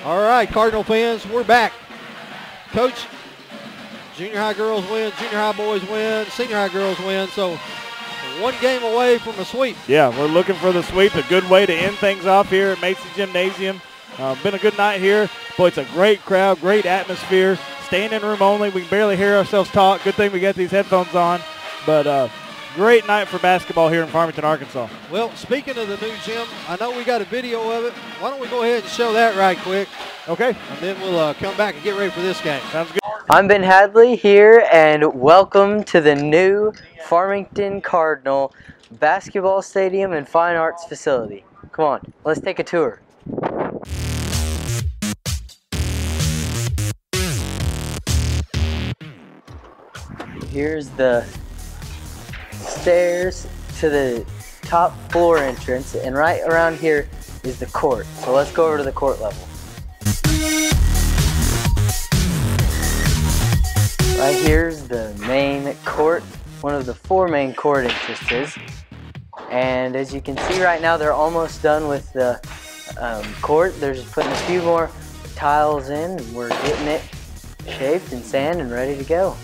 All right, Cardinal fans, we're back. Coach, junior high girls win, junior high boys win, senior high girls win. So one game away from a sweep. Yeah, we're looking for the sweep. A good way to end things off here at Macy Gymnasium. Been a good night here. Boy, it's a great crowd, great atmosphere. Standing room only. We can barely hear ourselves talk. Good thing we got these headphones on. But great night for basketball here in Farmington, Arkansas. Well, speaking of the new gym, I know we got a video of it. Why don't we go ahead and show that right quick? Okay. And then we'll come back and get ready for this game. Sounds good. I'm Ben Hadley here, and welcome to the new Farmington Cardinal Basketball Stadium and Fine Arts Facility. Come on, let's take a tour. Here's the stairs to the top floor entrance, and right around here is the court. So let's go over to the court level. Right here's the main court, one of the 4 main court entrances. And as you can see right now, they're almost done with the court. They're just putting a few more tiles in, and we're getting it shaped and sand and ready to go.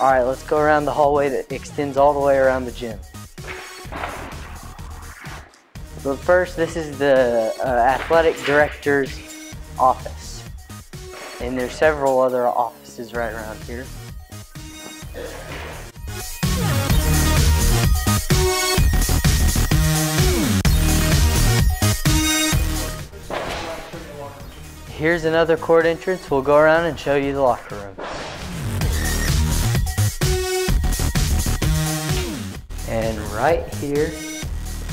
All right, let's go around the hallway that extends all the way around the gym. But first, this is the athletic director's office. And there's several other offices right around here. Here's another court entrance. We'll go around and show you the locker room. And right here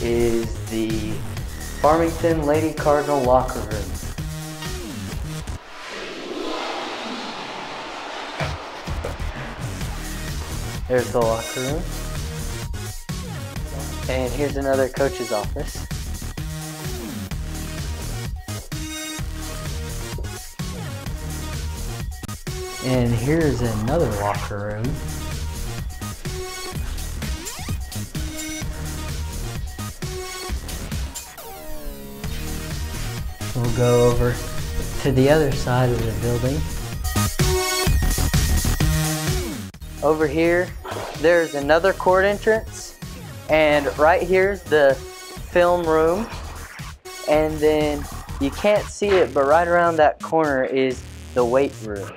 is the Farmington Lady Cardinal locker room. There's the locker room. And here's another coach's office. And here's another locker room. We'll go over to the other side of the building. Over here, there's another court entrance, and right here's the film room. And then you can't see it, but right around that corner is the weight room.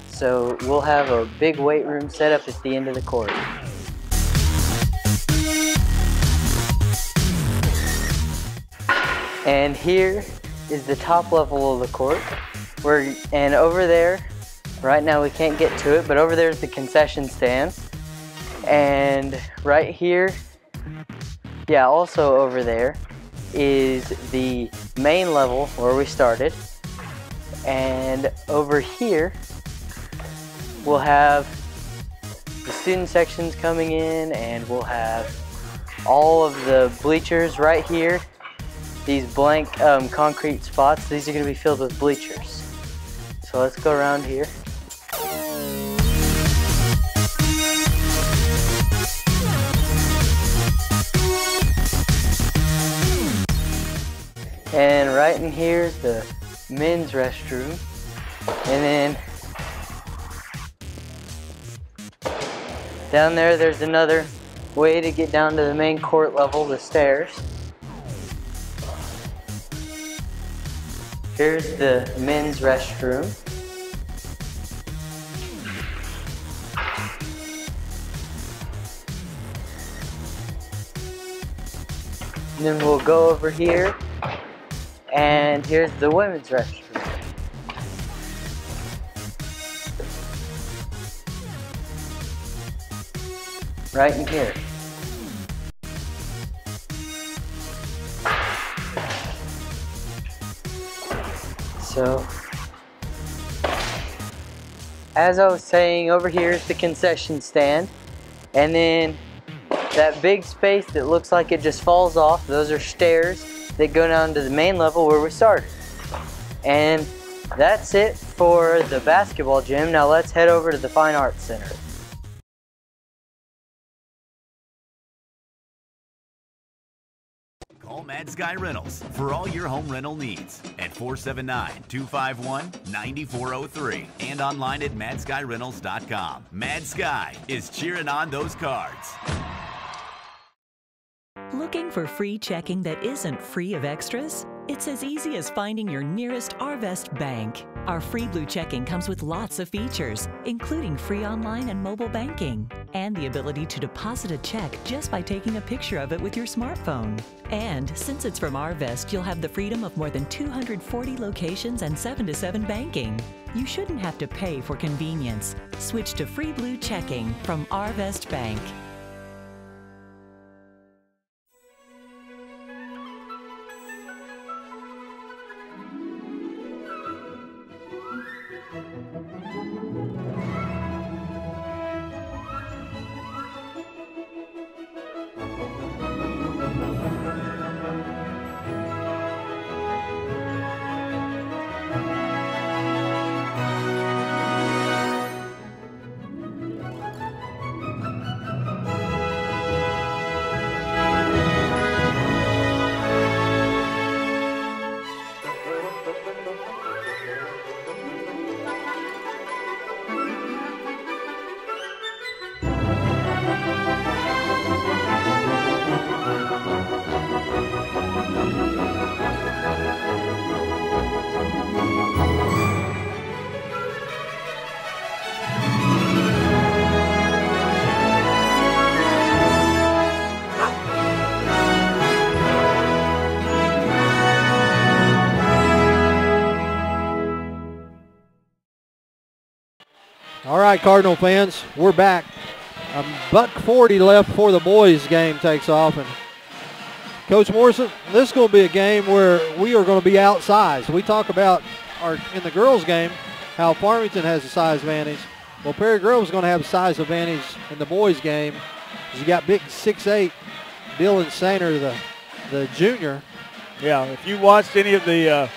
So we'll have a big weight room set up at the end of the court. And here is the top level of the court. And over there, right now we can't get to it, but over there is the concession stand. And right here, yeah, also over there is the main level where we started. And over here, we'll have the student sections coming in, and we'll have all of the bleachers right here. These blank concrete spots, these are going to be filled with bleachers. So let's go around here. And right in here is the men's restroom. And then down there, there's another way to get down to the main court level, the stairs. Here's the men's restroom. And then we'll go over here, and here's the women's restroom. Right in here. So, as I was saying, over here is the concession stand, and then that big space that looks like it just falls off, those are stairs that go down to the main level where we started. And that's it for the basketball gym. Now let's head over to the Fine Arts Center. Call Matt Mad Sky Rentals for all your home rental needs at 479-251-9403 and online at madskyrentals.com. Mad Sky is cheering on those Cards. Looking for free checking that isn't free of extras? It's as easy as finding your nearest Arvest bank. Our free Blue checking comes with lots of features, including free online and mobile banking, and the ability to deposit a check just by taking a picture of it with your smartphone. And since it's from Arvest, you'll have the freedom of more than 240 locations and 7-to-7 banking. You shouldn't have to pay for convenience. Switch to free Blue checking from Arvest Bank. All right, Cardinal fans, we're back. $1:40 left before the boys game takes off. And Coach Morrison, this is going to be a game where we are going to be outsized. We talk about in the girls game how Farmington has a size advantage. Well, Perry Grove is going to have a size advantage in the boys game. You got big 6'8" Dylan Sainer, the junior. Yeah, if you watched any of the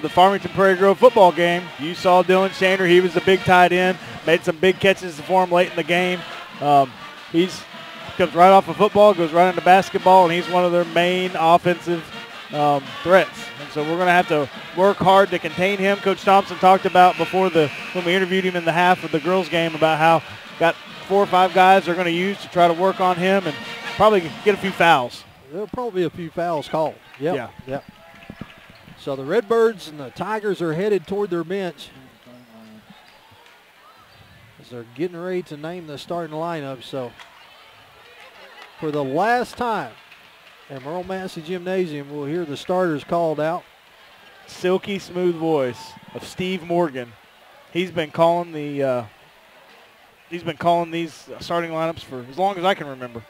Farmington Prairie Grove football game, you saw Dylan Shaner. He was the big tight end, made some big catches for him late in the game. He's comes right off of football, goes right into basketball, and he's one of their main offensive threats. And so we're going to have to work hard to contain him. Coach Thompson talked about when we interviewed him in the half of the girls game about how got 4 or 5 guys they're going to use to try to work on him and probably get a few fouls. There'll probably be a few fouls called. Yep. Yeah. Yep. So the Redbirds and the Tigers are headed toward their bench as they're getting ready to name the starting lineup. So for the last time at Merle Massey Gymnasium, we'll hear the starters called out. Silky smooth voice of Steve Morgan. He's been calling these starting lineups for as long as I can remember.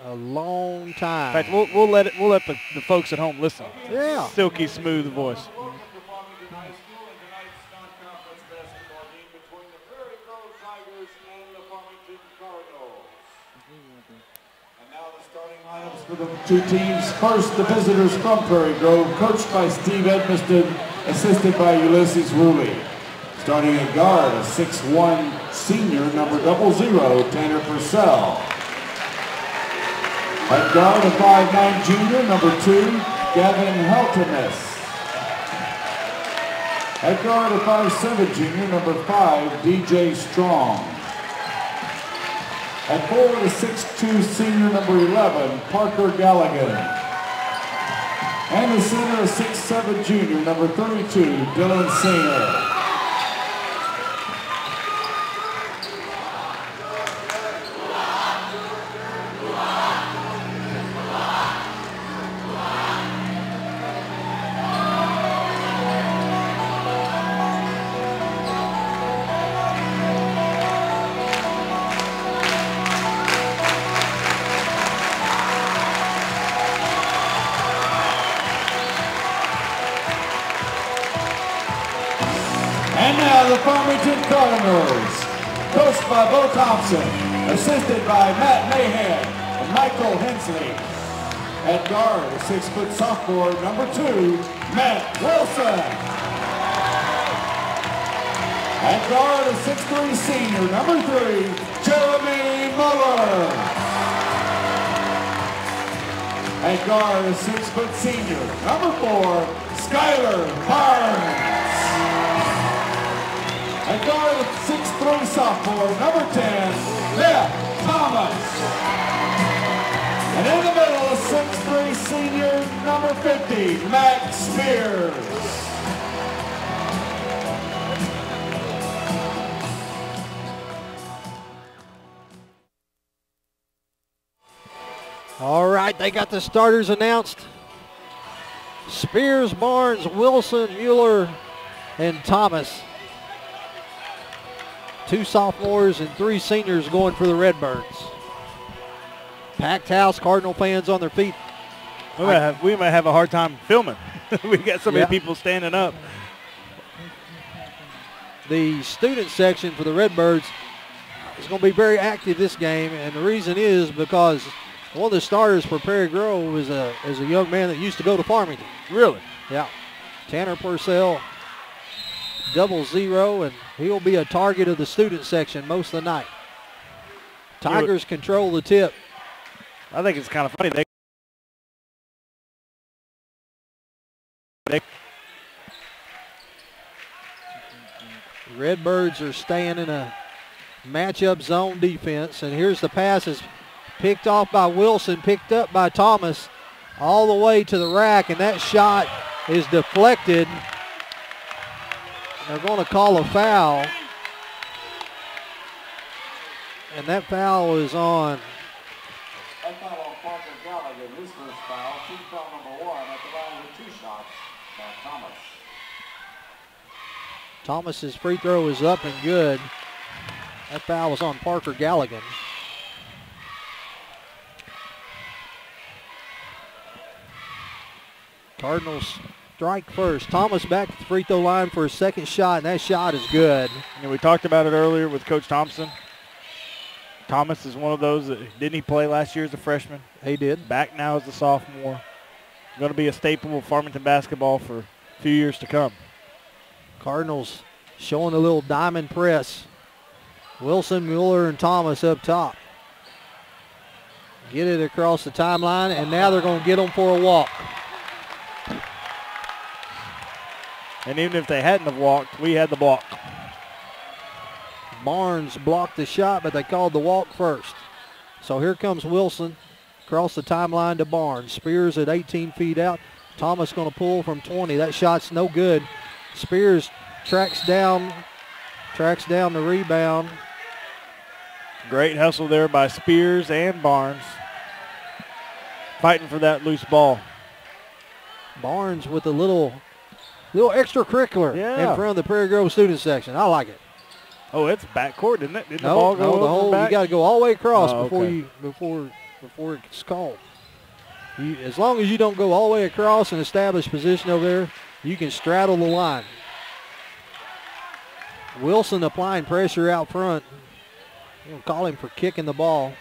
A long time. In fact, we'll let the folks at home listen. Yeah. Silky smooth voice. For the two teams. First, the visitors from Prairie Grove, coached by Steve Edmiston, assisted by Ulysses Woolley. Starting at guard, a 6'1" senior, number 00, Tanner Purcell. At guard, a 5'9" junior, number 2, Gavin Heltemus. At guard, a 5'7" junior, number 5, DJ Strong. At forward, a 6'2" senior, number 11, Parker Galligan. And the center, a 6'7" junior, number 32, Dylan Sainer. And now the Farmington Cardinals, coached by Bo Thompson, assisted by Matt Mahan and Michael Hensley. At guard, a 6' sophomore, number 2, Matt Wilson. At guard, a 6'3" senior, number 3, Jeremy Muller. At guard, a 6-foot senior, number 4, Skylar Barnes. At guard, a 6'3" sophomore, number 10, Beth Thomas. And in the middle, a 6'3" senior, number 50, Max Spears. All right, they got the starters announced. Spears, Barnes, Wilson, Mueller, and Thomas. 2 sophomores and 3 seniors going for the Redbirds. Packed house, Cardinal fans on their feet. We might have a hard time filming. We got so many people standing up. The student section for the Redbirds is going to be very active this game, and the reason is because one of the starters for Prairie Grove is a young man that used to go to Farmington. Really? Yeah. Tanner Purcell, 00, and he'll be a target of the student section most of the night. Tigers control the tip. I think it's kind of funny. Redbirds are staying in a matchup zone defense, and here's the pass is picked off by Wilson, picked up by Thomas, all the way to the rack, and that shot is deflected. They're going to call a foul, and that foul is on. That foul on Parker Gallagher, his first foul, team foul number 1 at the line with 2 shots by Thomas. Thomas's free throw is up and good. That foul was on Parker Gallagher. Cardinals strike first. Thomas back to the free throw line for his second shot, and that shot is good. And we talked about it earlier with Coach Thompson. Thomas is one of those that, didn't he play last year as a freshman? He did. Back now as a sophomore. Going to be a staple of Farmington basketball for a few years to come. Cardinals showing a little diamond press. Wilson, Mueller, and Thomas up top. Get it across the timeline, and now they're going to get them for a walk. And even if they hadn't have walked, we had the block. Barnes blocked the shot, but they called the walk first. So here comes Wilson across the timeline to Barnes. Spears at 18 feet out. Thomas going to pull from 20. That shot's no good. Spears tracks down the rebound. Great hustle there by Spears and Barnes. Fighting for that loose ball. Barnes with a little extracurricular in front of the Prairie Grove student section. I like it. Oh, it's backcourt, isn't it? Didn't No, the ball go the over whole, back? you got to go all the way across Oh, okay. before it's called. As long as you don't go all the way across and establish position over there, you can straddle the line. Wilson applying pressure out front. We'll call him for kicking the ball.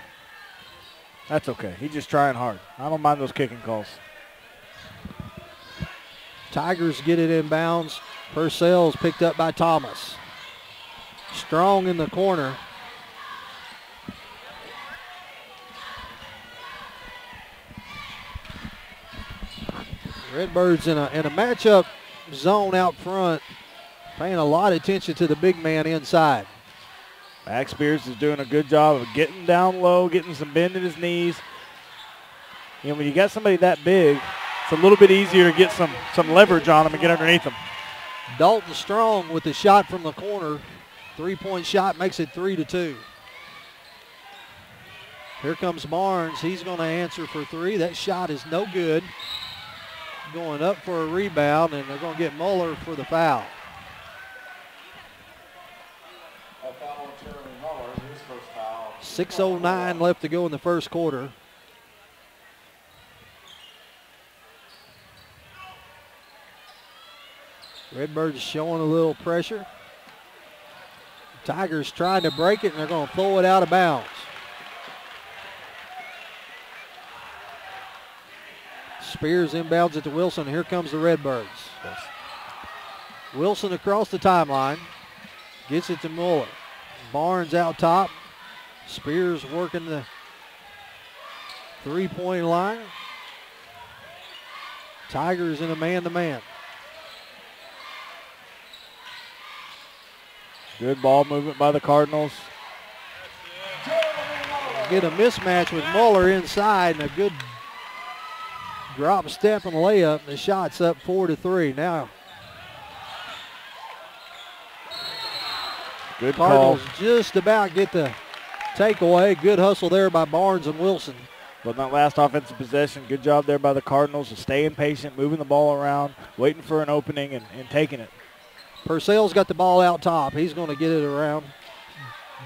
That's okay. He's just trying hard. I don't mind those kicking calls. Tigers get it in bounds. Purcell's picked up by Thomas. Strong in the corner. Redbirds in a matchup zone out front, paying a lot of attention to the big man inside. Max Spears is doing a good job of getting down low, getting some bend in his knees. You know, when you got somebody that big, it's a little bit easier to get some leverage on them and get underneath them. Dalton Strong with the shot from the corner. Three-point shot makes it 3-2. Here comes Barnes. He's going to answer for 3. That shot is no good. Going up for a rebound, and they're going to get Mueller for the foul. A foul on Jeremy Mueller, his first foul. 6:09 left to go in the first quarter. Redbirds showing a little pressure. Tigers trying to break it, and they're going to throw it out of bounds. Spears inbounds it to Wilson. Here comes the Redbirds. Wilson across the timeline. Gets it to Mueller. Barnes out top. Spears working the three-point line. Tigers in a man-to-man. Good ball movement by the Cardinals. Get a mismatch with Muller inside and a good drop step and layup. The shot's up 4-3 now. Good Cardinals call. just about get the takeaway. Good hustle there by Barnes and Wilson. But that last offensive possession, good job there by the Cardinals of staying patient, moving the ball around, waiting for an opening and taking it. Purcell's got the ball out top. He's going to get it around.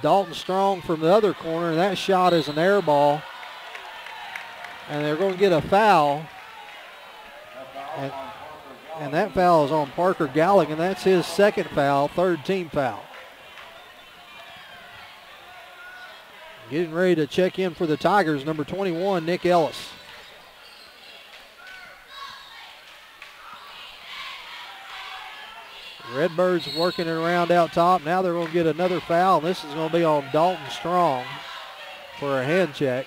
Dalton Strong from the other corner, and that shot is an air ball. And they're going to get a foul. And that foul is on Parker Galligan. That's his second foul, third team foul. Getting ready to check in for the Tigers, number 21, Nick Ellis. Redbirds working it around out top. Now they're going to get another foul. This is going to be on Dalton Strong for a hand check.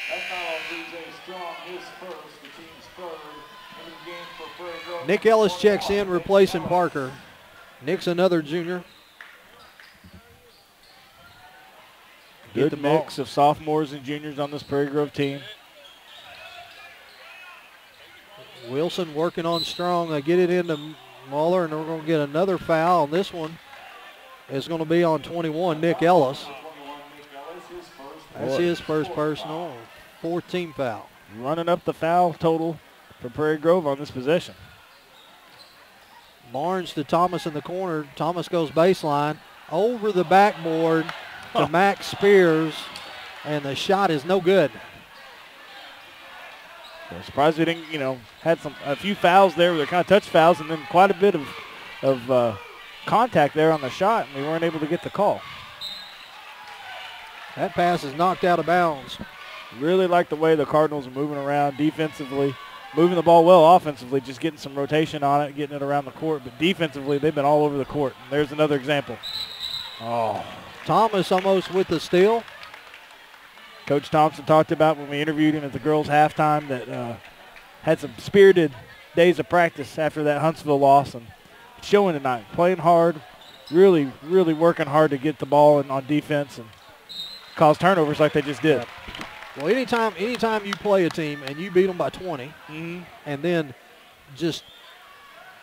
That foul on DJ Strong, his first, the team's third. In the game for Prairie Grove. Nick Ellis checks in, replacing Parker. Nick's another junior. Good mix of sophomores and juniors on this Prairie Grove team. Wilson working on Strong. They get it into Muller, and we're going to get another foul. And this one is going to be on 21, Nick Ellis. That's his first personal, fourth team foul. Running up the foul total for Prairie Grove on this possession. Barnes to Thomas in the corner. Thomas goes baseline over the backboard to Max Spears, and the shot is no good. I'm surprised we didn't, had a few fouls there. They're kind of touch fouls, and then quite a bit of contact there on the shot, and we weren't able to get the call. That pass is knocked out of bounds. Really like the way the Cardinals are moving around defensively, moving the ball well offensively, just getting some rotation on it, getting it around the court. But defensively, they've been all over the court. And there's another example. Oh. Thomas almost with the steal. Coach Thompson talked about when we interviewed him at the girls' halftime that had some spirited days of practice after that Huntsville loss, and showing tonight, playing hard, really, really working hard to get the ball on defense and cause turnovers like they just did. Well, anytime you play a team and you beat them by 20, and then just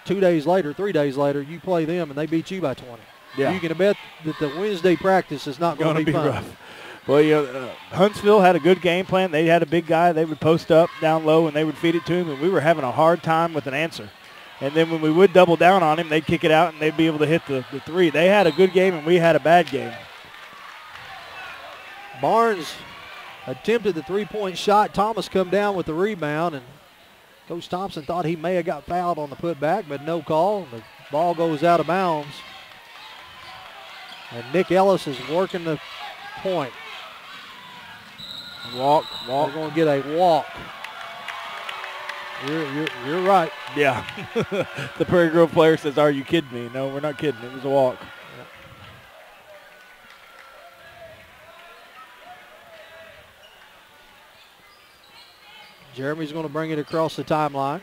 2 days later, 3 days later, you play them and they beat you by 20. Yeah. You can bet that the Wednesday practice is not going to be fun. Rough. Well, Huntsville had a good game plan. They had a big guy. They would post up down low, and they would feed it to him, and we were having a hard time with an answer. And then when we would double down on him, they'd kick it out, and they'd be able to hit the three. They had a good game, and we had a bad game. Barnes attempted the three-point shot. Thomas come down with the rebound, and Coach Thompson thought he may have got fouled on the putback, but no call. The ball goes out of bounds. And Nick Ellis is working the point. Walk. We're going to get a walk. You're right. Yeah. The Prairie Grove player says, "Are you kidding me?" No, we're not kidding. It was a walk. Yeah. Jeremy's going to bring it across the timeline.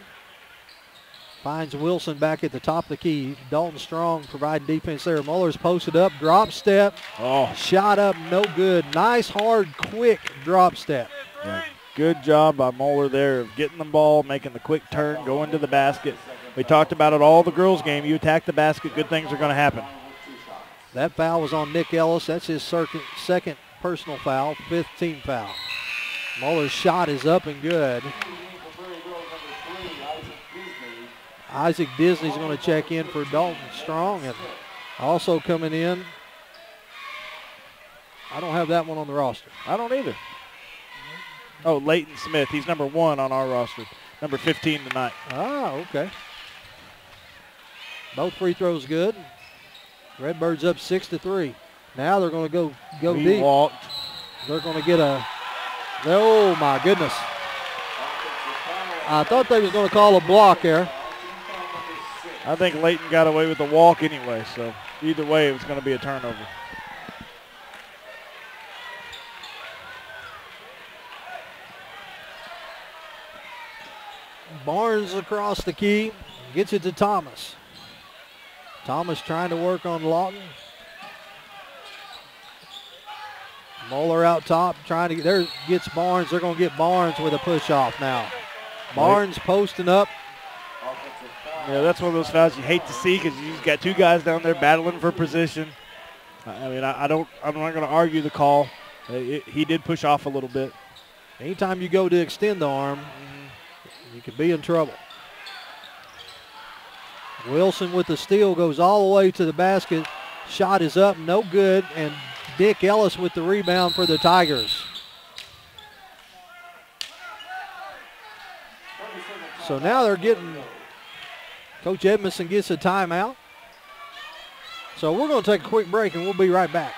Finds Wilson back at the top of the key. Dalton Strong providing defense there. Muller's posted up, drop step. Oh. Shot up, no good. Nice, hard, quick drop step. Yeah. Good job by Muller there of getting the ball, making the quick turn, going to the basket. We talked about it all the girls' game. You attack the basket, good things are going to happen. That foul was on Nick Ellis. That's his second personal foul, fifth team foul. Muller's shot is up and good. Isaac Disney's going to check in for Dalton Strong, and also coming in, I don't have that one on the roster. I don't either. Oh, Leighton Smith. He's number 1 on our roster. Number 15 tonight. Ah, okay. Both free throws good. Redbirds up 6-3. Now they're going to go deep. Walked. They're going to get a, oh my goodness. I thought they was going to call a block there. I think Leighton got away with the walk anyway, so either way it was going to be a turnover. Barnes across the key. Gets it to Thomas. Thomas trying to work on Lawton. Moeller out top trying to get, there gets Barnes. They're going to get Barnes with a push off now. Barnes posting up. Yeah, that's one of those fouls you hate to see because you've got two guys down there battling for position. I mean, I'm not going to argue the call. He did push off a little bit. Anytime you go to extend the arm, you could be in trouble. Wilson with the steal goes all the way to the basket. Shot is up, no good, and Dick Ellis with the rebound for the Tigers. So now they're getting, Coach Edmondson gets a timeout. So we're going to take a quick break and we'll be right back.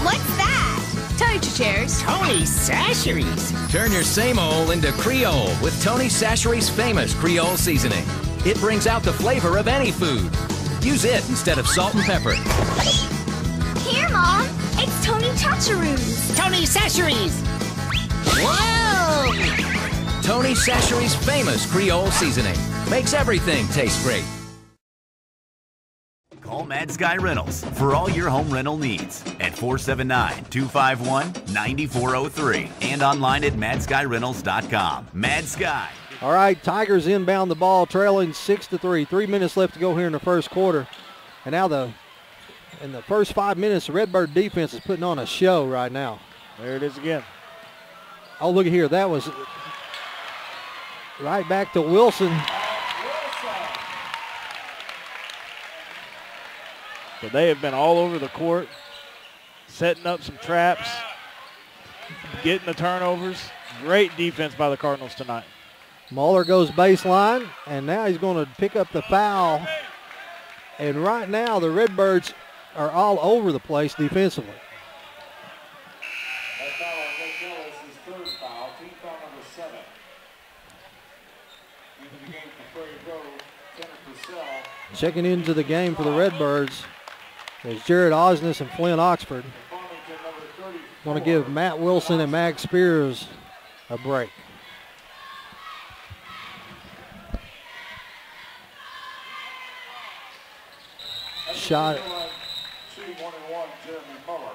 What's that? Toaster chairs. Tony Chachere's. Turn your same old into Creole with Tony Chachere's famous Creole seasoning. It brings out the flavor of any food. Use it instead of salt and pepper. Here, Mom. It's Tony Chachere's. Tony Chachere's. Whoa! Tony Chachere's famous Creole seasoning makes everything taste great. Call Mad Sky Rentals for all your home rental needs at 479-251-9403 and online at madskyrentals.com. Mad Sky. All right, Tigers inbound the ball, trailing 6-3. 3 minutes left to go here in the first quarter. And now in the first 5 minutes, the Redbird defense is putting on a show right now. There it is again. Oh, look at here. That was right back to Wilson. But they have been all over the court, setting up some traps, getting the turnovers. Great defense by the Cardinals tonight. Moeller goes baseline, and now he's going to pick up the foul. And right now, the Redbirds are all over the place defensively. That foul on Nick Ellis, his third foul, team foul number 7. Into the game for Prairie Grove, Kenneth Purcell. Checking into the game for the Redbirds is Jared Osnes and Flynn Oxford. Going to give Matt Wilson and Mag Spears a break. Shot. Shooting 1-1, Jeremy Muller.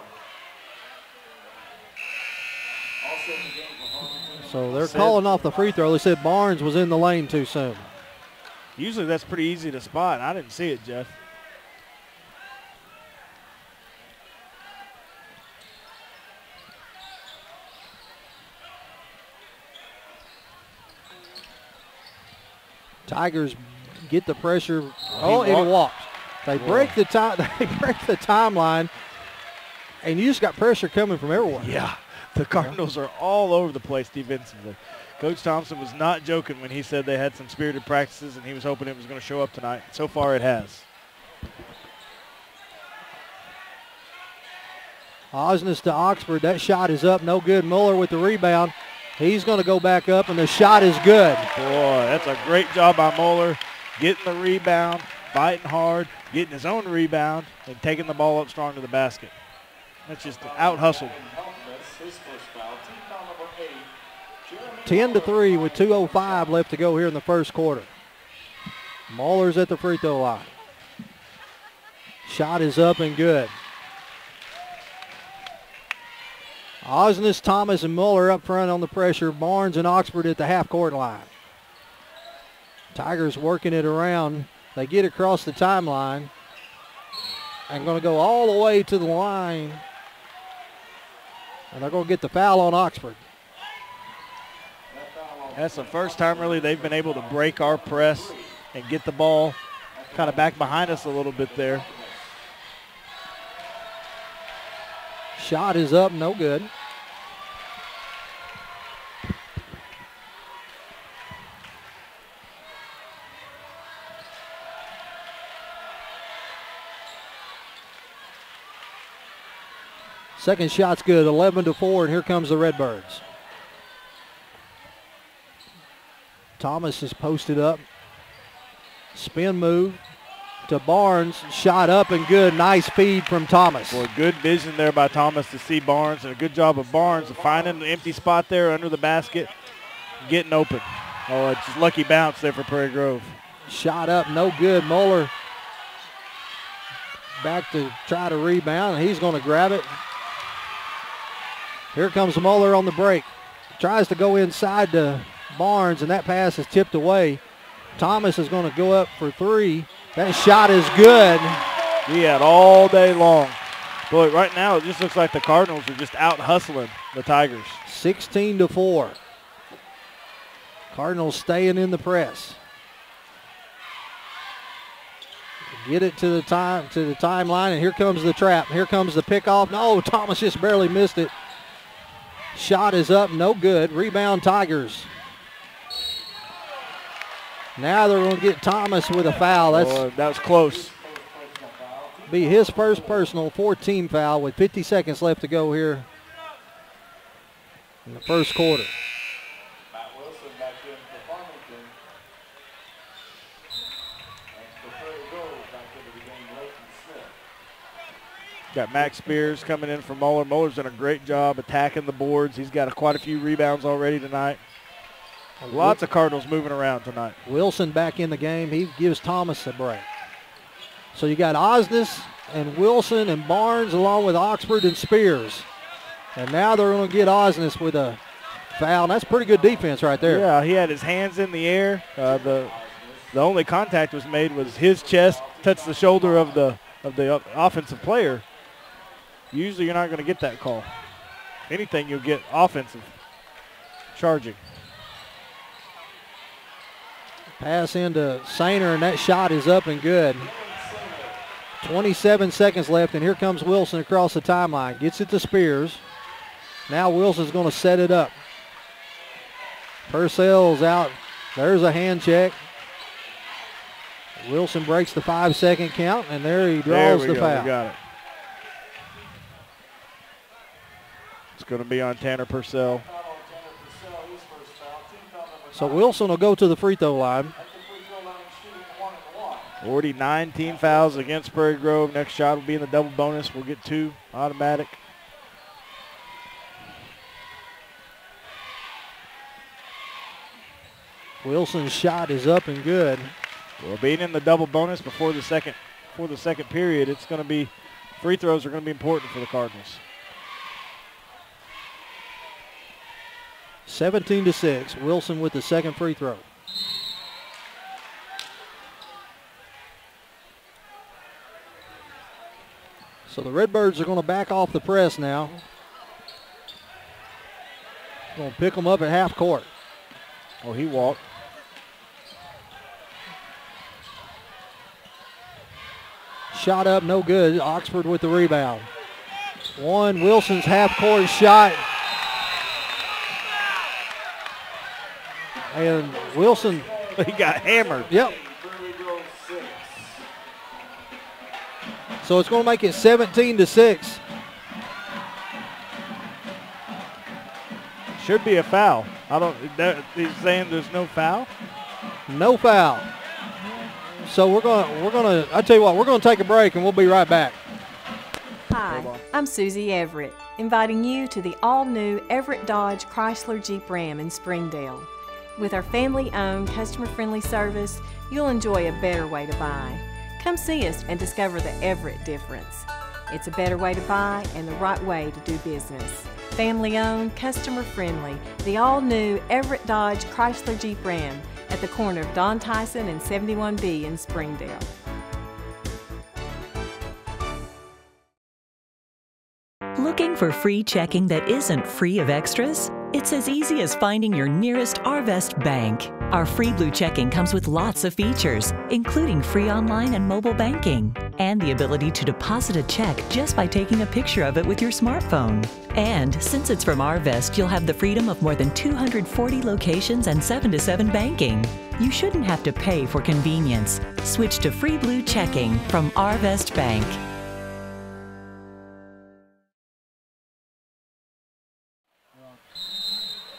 Also in the game for Farmington. So they're calling off the free throw. They said Barnes was in the lane too soon. Usually that's pretty easy to spot. I didn't see it, Jeff. Tigers get the pressure. Oh, and he walks. They break the time. They break the timeline, and you just got pressure coming from everywhere. Yeah, the Cardinals are all over the place defensively. Coach Thompson was not joking when he said they had some spirited practices, and he was hoping it was going to show up tonight. So far, it has. Osnes to Oxford. That shot is up. No good. Mueller with the rebound. He's going to go back up, and the shot is good. Boy, that's a great job by Mueller, getting the rebound, fighting hard, getting his own rebound, and taking the ball up strong to the basket. That's just out-hustled. 10-3 with 2:05 left to go here in the first quarter. Mueller's at the free throw line. Shot is up and good. Osnes, Thomas, and Mueller up front on the pressure. Barnes and Oxford at the half-court line. Tigers working it around. They get across the timeline and going to go all the way to the line. And they're going to get the foul on Oxford. That's the first time really they've been able to break our press and get the ball kind of back behind us a little bit there. Shot is up, no good. Second shot's good, 11-4, and here comes the Redbirds. Thomas is posted up. Spin move. to Barnes. Shot up and good. Nice feed from Thomas. Boy, good vision there by Thomas to see Barnes, and a good job of Barnes of finding an empty spot there under the basket, getting open. Oh, it's just lucky bounce there for Prairie Grove. Shot up, no good. Moeller back to try to rebound, and he's going to grab it. Here comes Moeller on the break. Tries to go inside to Barnes, and that pass is tipped away. Thomas is going to go up for three. That shot is good. He had all day long. Boy, right now it just looks like the Cardinals are just out hustling the Tigers. 16-4. Cardinals staying in the press. Get it to the timeline, and here comes the trap. Here comes the pickoff. No, Thomas just barely missed it. Shot is up, no good. Rebound Tigers. Now they're going to get Thomas with a foul. That was close. Be his first personal 4-team foul with 50 seconds left to go here in the first quarter. Matt Wilson back in for Farmington. And for Prairie Grove back into the game, Leighton Smith. Got Max Spears coming in for Moeller. Moeller's done a great job attacking the boards. He's got quite a few rebounds already tonight. Lots of Cardinals moving around tonight. Wilson back in the game. He gives Thomas a break. So you got Osnes and Wilson and Barnes along with Oxford and Spears. And now they're going to get Osnes with a foul. And that's pretty good defense right there. Yeah, he had his hands in the air. The only contact was made was his chest touched the shoulder of the offensive player. Usually you're not going to get that call. Anything you'll get offensive charging. Pass into Sainer, and that shot is up and good. 27 seconds left, and here comes Wilson across the timeline. Gets it to Spears. Now Wilson's going to set it up. Purcell's out. There's a hand check. Wilson breaks the 5-second count, and there he draws the foul. We got it. It's going to be on Tanner Purcell. So Wilson will go to the free throw line. Already 9 team fouls against Prairie Grove. Next shot will be in the double bonus. We'll get 2 automatic. Wilson's shot is up and good. Well, being in the double bonus before the second period, it's going to be free throws are going to be important for the Cardinals. 17-6. Wilson with the second free throw. So the Redbirds are going to back off the press now. Going to pick them up at half court. Oh, he walked. Shot up, no good. Oxford with the rebound. Wilson's half court shot. And Wilson. He got hammered. Yep. So it's going to make it 17-6. Should be a foul. He's saying there's no foul? No foul. So we're going to I tell you what, we're going to take a break and we'll be right back. Hi, I'm Susie Everett, inviting you to the all-new Everett Dodge Chrysler Jeep Ram in Springdale. With our family-owned, customer-friendly service, you'll enjoy a better way to buy. Come see us and discover the Everett difference. It's a better way to buy and the right way to do business. Family-owned, customer-friendly, the all-new Everett Dodge Chrysler Jeep Ram at the corner of Don Tyson and 71B in Springdale. Looking for free checking that isn't free of extras? It's as easy as finding your nearest Arvest bank. Our free blue checking comes with lots of features, including free online and mobile banking, and the ability to deposit a check just by taking a picture of it with your smartphone. And since it's from Arvest, you'll have the freedom of more than 240 locations and 7-to-7 banking. You shouldn't have to pay for convenience. Switch to free blue checking from Arvest Bank.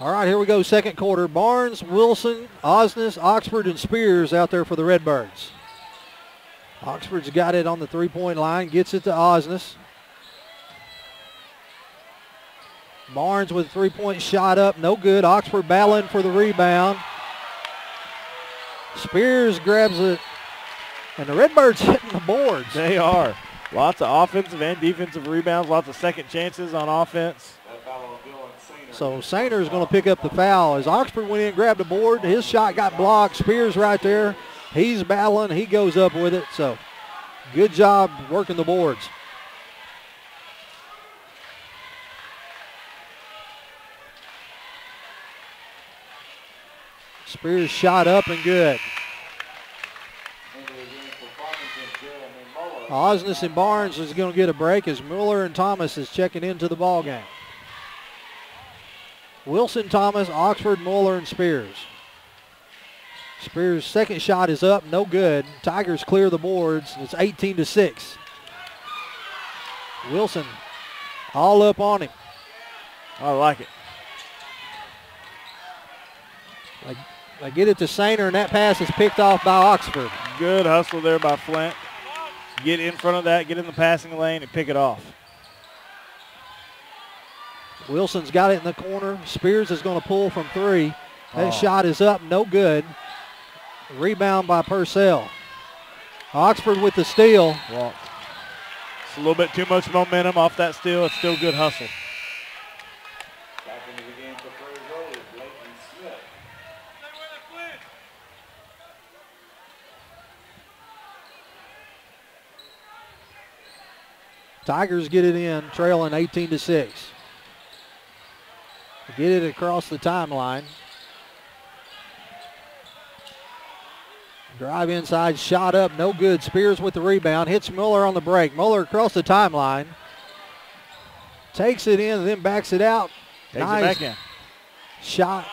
All right, here we go, second quarter. Barnes, Wilson, Osnes, Oxford, and Spears out there for the Redbirds. Oxford's got it on the three-point line, gets it to Osnes. Barnes with a three-point shot up, no good. Oxford battling for the rebound. Spears grabs it, and the Redbirds hitting the boards. They are. Lots of offensive and defensive rebounds, lots of second chances on offense. So Sainter's going to pick up the foul. As Oxford went in and grabbed the board, his shot got blocked. Spears right there. He's battling. He goes up with it. So good job working the boards. Spears shot up and good. Osnes and Barnes is going to get a break as Mueller and Thomas is checking into the ball game. Wilson, Thomas, Oxford, Mueller, and Spears. Spears' second shot is up, no good. Tigers clear the boards. It's 18-6. Wilson all up on him. I like it. They get it to Sainter, and that pass is picked off by Oxford. Good hustle there by Flint. Get in front of that, get in the passing lane, and pick it off. Wilson's got it in the corner. Spears is going to pull from three. That shot is up, no good. Rebound by Purcell. Oxford with the steal. Well, it's a little bit too much momentum off that steal. It's still good hustle. Back into the game for Prairie Grove is Leighton Smith. Tigers get it in, trailing 18-6. Get it across the timeline. Drive inside, shot up, no good. Spears with the rebound, hits Mueller on the break. Mueller across the timeline. Takes it in and then backs it out. Takes nice it back in. Shot.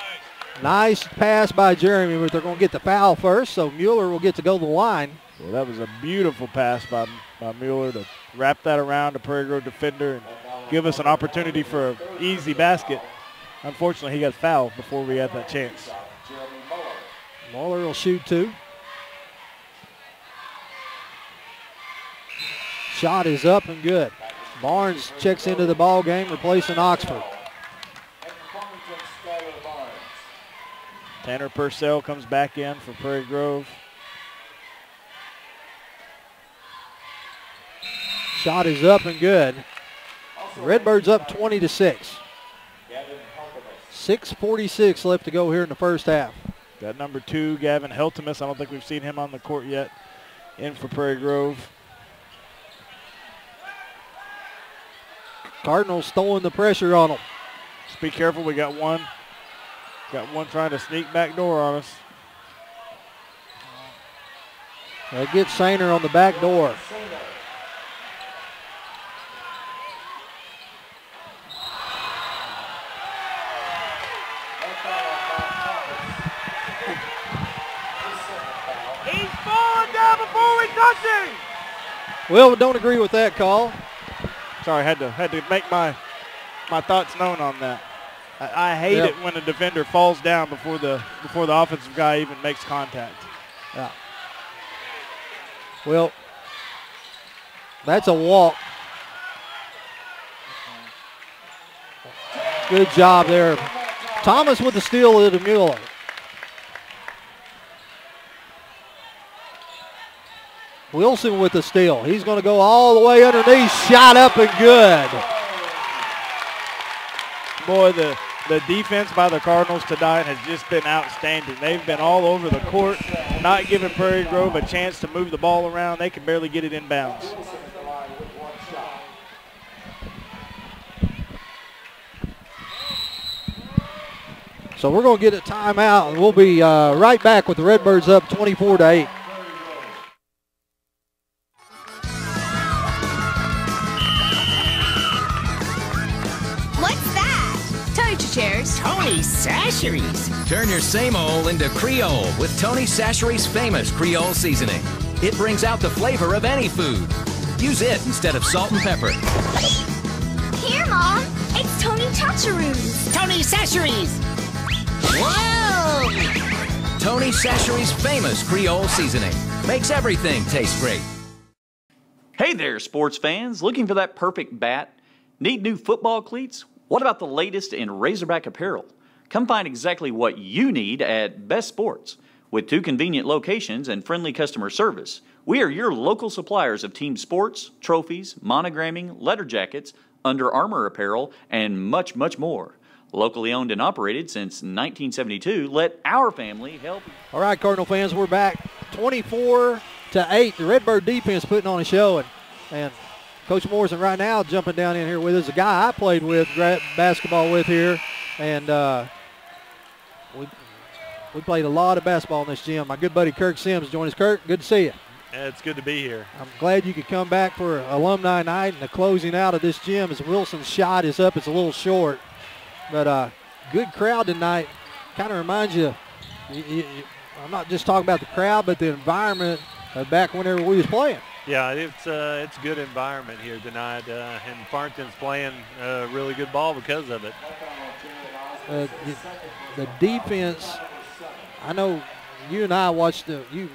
Nice pass by Jeremy, but they're going to get the foul first, so Mueller will get to go to the line. Well, that was a beautiful pass by Mueller to wrap that around a Prairie Grove defender and give us an opportunity for an easy basket. Unfortunately, he got fouled before we had that chance. Mueller will shoot two. Shot is up and good. Barnes checks into the ball game, replacing Oxford. Tanner Purcell comes back in for Prairie Grove. Shot is up and good. Redbirds up 20-6. 6:46 left to go here in the first half. Got number 2, Gavin Heltemus. I don't think we've seen him on the court yet. In for Prairie Grove. Cardinals throwing the pressure on them. Just be careful. We got one. Got one trying to sneak back door on us. They get Sainter on the back door. He's falling down before we touch him. Well, don't agree with that call. Sorry, had to make my thoughts known on that. I hate it when a defender falls down before the offensive guy even makes contact. Yeah. Well, that's a walk. Good job there. Thomas with the steal to Mueller. Wilson with the steal. He's going to go all the way underneath. Shot up and good. Boy, the defense by the Cardinals tonight has just been outstanding. They've been all over the court, not giving Prairie Grove a chance to move the ball around. They can barely get it in bounds. So we're going to get a timeout, and we'll be right back with the Redbirds up 24-8. Chairs. Tony Chachere's. Turn your same old into Creole with Tony Chachere's famous Creole seasoning. It brings out the flavor of any food. Use it instead of salt and pepper. Here, Mom. It's Tony Chachere's. Tony Chachere's. Whoa! Tony Chachere's famous Creole seasoning makes everything taste great. Hey there, sports fans. Looking for that perfect bat? Need new football cleats? What about the latest in Razorback apparel? Come find exactly what you need at Best Sports. With 2 convenient locations and friendly customer service, we are your local suppliers of team sports, trophies, monogramming, letter jackets, Under Armour apparel, and much, much more. Locally owned and operated since 1972, let our family help. All right, Cardinal fans, we're back 24-8. The Redbird defense putting on a show, and Coach Morrison right now jumping down in here with us. A guy I played with, basketball with here, and we played a lot of basketball in this gym. My good buddy Kirk Sims joined us. Kirk, good to see you. Yeah, it's good to be here. I'm glad you could come back for alumni night and the closing out of this gym as Wilson's shot is up. It's a little short, but good crowd tonight. Kind of reminds you, I'm not just talking about the crowd, but the environment back whenever we was playing. Yeah, it's a good environment here tonight, and Farmington's playing really good ball because of it. The defense, I know you and I watched you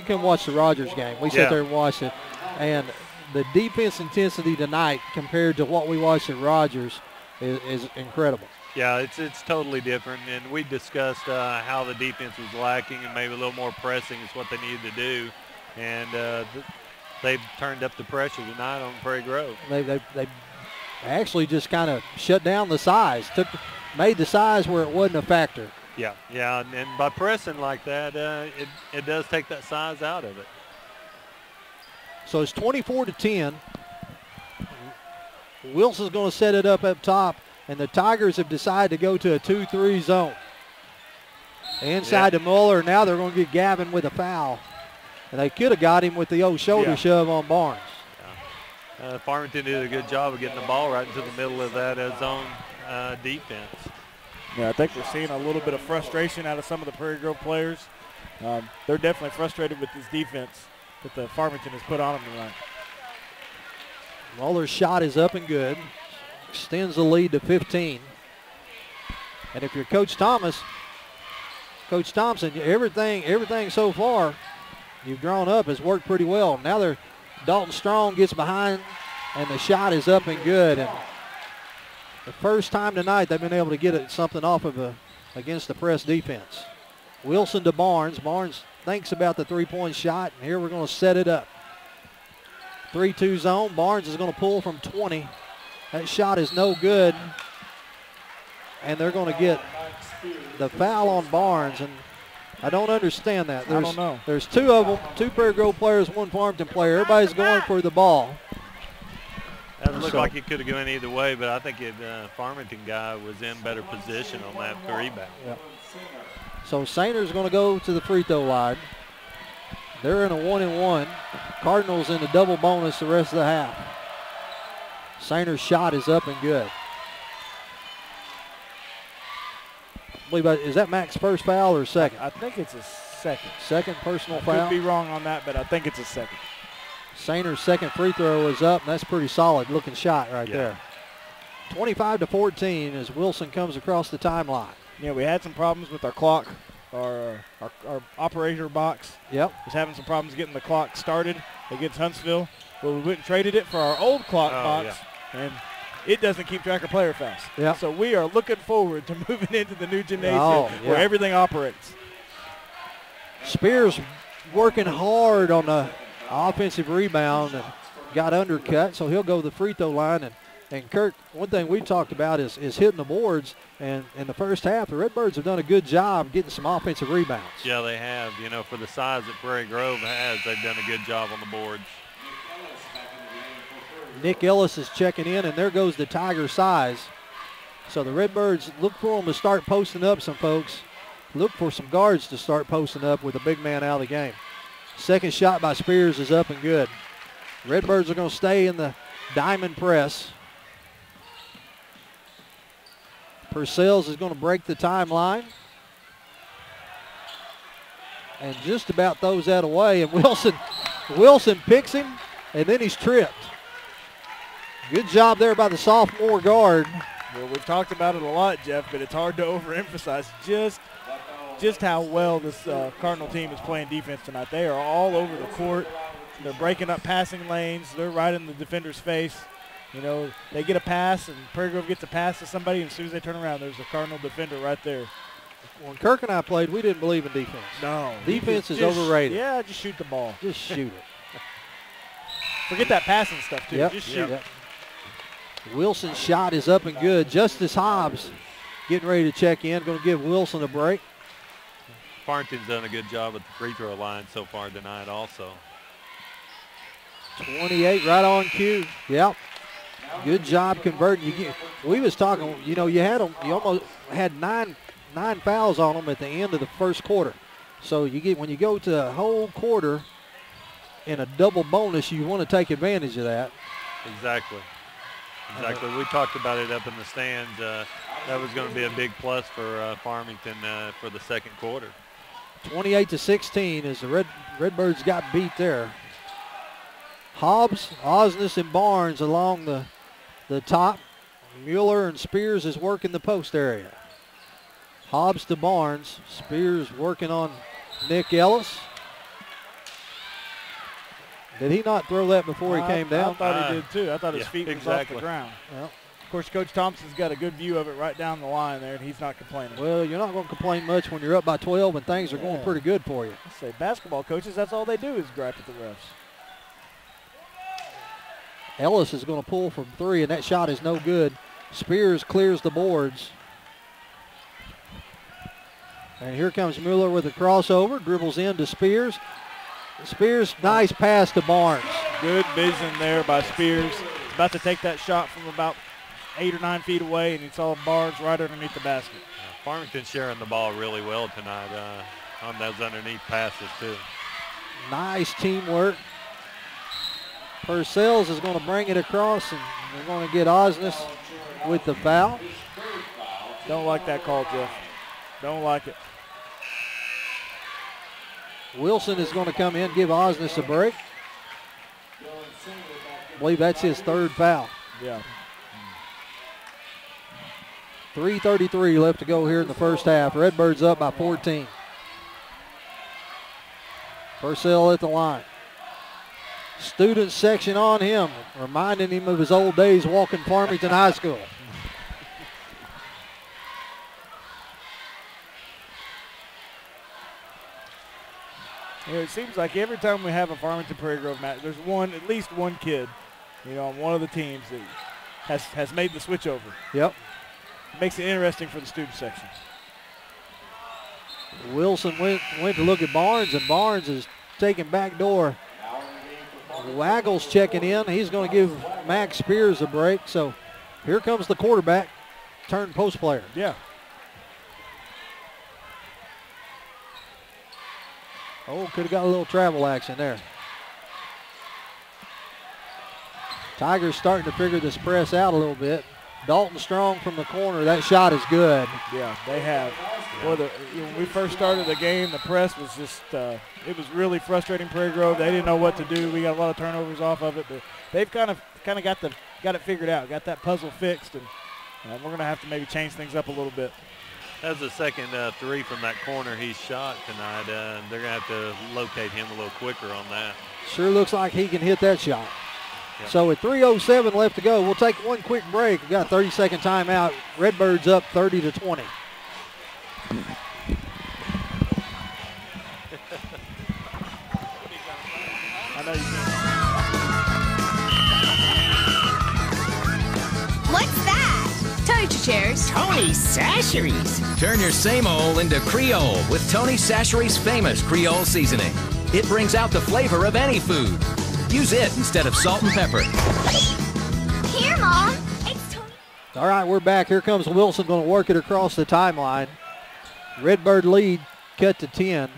can watch the Rogers game. We sit there and watch it, and the defense intensity tonight compared to what we watched at Rogers is incredible. Yeah, it's totally different, and we discussed how the defense was lacking and maybe a little more pressing is what they needed to do, and they've turned up the pressure tonight on Prairie Grove. They actually just kind of shut down the size, made the size where it wasn't a factor. Yeah, and by pressing like that, it does take that size out of it. So it's 24-10. Wilson's going to set it up top, and the Tigers have decided to go to a 2-3 zone. Inside to Muller. Now they're going to get Gavin with a foul. And they could have got him with the old shoulder shove on Barnes. Farmington did a good job of getting the ball right into the middle of that zone defense. Yeah, I think we're seeing a little bit of frustration out of some of the Prairie Grove players. They're definitely frustrated with this defense that the Farmington has put on them tonight. Muller's shot is up and good. Extends the lead to 15. And if you're Coach Thompson, everything so far you've drawn up has worked pretty well. Now Dalton Strong gets behind, and the shot is up and good. And the first time tonight they've been able to get something off of against the press defense. Wilson to Barnes. Barnes thinks about the three-point shot, and here we're going to set it up. 3-2 zone. Barnes is going to pull from 20. That shot is no good. And they're going to get the foul on Barnes, and I don't understand that. I don't know. There's 2 of them, 2 Prairie Grove players, 1 Farmington player. Everybody's going for the ball. That looked like it could have gone either way, but I think Farmington guy was in better position on that rebound. Yep. So Sainter's going to go to the free throw line. They're in a 1-1. Cardinals in a double bonus the rest of the half. Sainter's shot is up and good. Is that Mac's first foul or second? I think it's a second. Second personal foul? Could be wrong on that, but I think it's a second. Sainter's second free throw is up, and that's pretty solid looking shot right there. 25-14 as Wilson comes across the timeline. Yeah, we had some problems with our clock, our operator box. Yep. Was having some problems getting the clock started against Huntsville. Well, we went and traded it for our old clock box, and it doesn't keep track of player fouls. Yep. So we are looking forward to moving into the new gymnasium where everything operates. Spears working hard on the offensive rebound and got undercut, so he'll go to the free throw line. And Kirk, one thing we talked about is hitting the boards. And in the first half, the Redbirds have done a good job getting some offensive rebounds. Yeah, they have. You know, for the size that Prairie Grove has, they've done a good job on the boards. Nick Ellis is checking in, and there goes the Tiger size. So the Redbirds, look for them to start posting up some folks. Look for some guards to start posting up with a big man out of the game. Second shot by Spears is up and good. Redbirds are going to stay in the diamond press. Purcells is going to break the timeline. And just about throws that away. And Wilson picks him, and then he's tripped. Good job there by the sophomore guard. Well, we've talked about it a lot, Jeff, but it's hard to overemphasize just how well this Cardinal team is playing defense tonight. They are all over the court. They're breaking up passing lanes. They're right in the defender's face. You know, they get a pass, and Prairie Grove gets a pass to somebody, and as soon as they turn around, there's a Cardinal defender right there. When Kirk and I played, we didn't believe in defense. No. Defense is overrated. Yeah, just shoot the ball. Just shoot it. Forget that passing stuff, too. Yep. Just shoot. Yep. Wilson's shot is up and good. Justice Hobbs getting ready to check in. Going to give Wilson a break. Farmington's done a good job at the free throw line so far tonight also. 28 right on cue. Yep. Good job converting. We was talking, you know, you almost had nine fouls on them at the end of the first quarter. So when you go to a whole quarter in a double bonus, you want to take advantage of that. Exactly. We talked about it up in the stands. That was going to be a big plus for Farmington for the second quarter. 28-16 as the Redbirds got beat there. Hobbs, Osnes, and Barnes along the top. Mueller and Spears is working the post area. Hobbs to Barnes. Spears working on Nick Ellis. Did he not throw that before he came down? I thought he did too. I thought his feet was off the ground. Well, of course, Coach Thompson's got a good view of it right down the line there, and he's not complaining. Well, you're not going to complain much when you're up by 12 and things are going pretty good for you. I say basketball coaches, that's all they do is gripe at the refs. Ellis is going to pull from three, and that shot is no good. Spears clears the boards. And here comes Mueller with a crossover, dribbles into Spears. Spears, nice pass to Barnes. Good vision there by Spears. He's about to take that shot from about 8 or 9 feet away, and he saw Barnes right underneath the basket. Farmington's sharing the ball really well tonight on those underneath passes too. Nice teamwork. Purcells is going to bring it across, and they're going to get Osnes with the foul. Don't like that call, Jeff. Don't like it. Wilson is going to come in, give Osnes a break. I believe that's his third foul. Yeah. 3:33 left to go here in the first half. Redbirds up by 14. Purcell at the line. Student section on him, reminding him of his old days walking Farmington High School. You know, it seems like every time we have a Farmington Prairie Grove match, there's at least one kid, you know, on one of the teams that has made the switch over. Yep. It makes it interesting for the student section. Wilson went to look at Barnes, and Barnes is taking back door. Waggles checking in. He's going to give Max Spears a break. So here comes the quarterback, turned post player. Yeah. Oh, could have got a little travel action there. Tigers starting to figure this press out a little bit. Dalton Strong from the corner. That shot is good. Yeah, they have. Boy, when we first started the game, the press was just, it was really frustrating Prairie Grove. They didn't know what to do. We got a lot of turnovers off of it, but they've kind of got it figured out, got that puzzle fixed, and we're going to have to maybe change things up a little bit. That's the second three from that corner he shot tonight. They're going to have to locate him a little quicker on that. Sure looks like he can hit that shot. Yep. So with 3:07 left to go, we'll take one quick break. We've got a 30-second timeout. Redbirds up 30-20. I know you can. What's that? Toaster chairs. Tony Sacheries. Turn your same old into Creole with Tony Sacheries' famous Creole seasoning. It brings out the flavor of any food. Use it instead of salt and pepper. Here, Mom. It's Tony. All right, we're back. Here comes Wilson, going to work it across the timeline. Redbird lead cut to 10.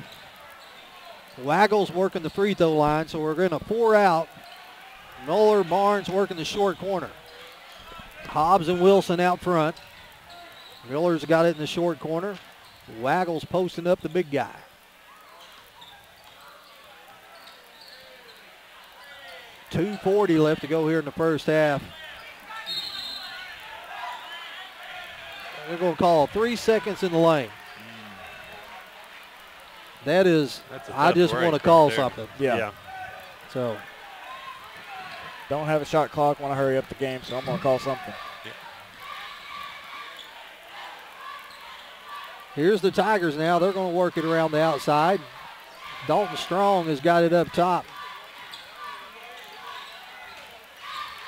Waggles working the free throw line, so we're going to 4 out. Mueller, Barnes working the short corner. Hobbs and Wilson out front. Miller's got it in the short corner. Waggles posting up the big guy. .240 left to go here in the first half. They're going to call 3 seconds in the lane. That is, I just want to call something. Yeah. So don't have a shot clock, want to hurry up the game, so I'm going to call something. here's the Tigers now. They're going to work it around the outside. Dalton Strong has got it up top.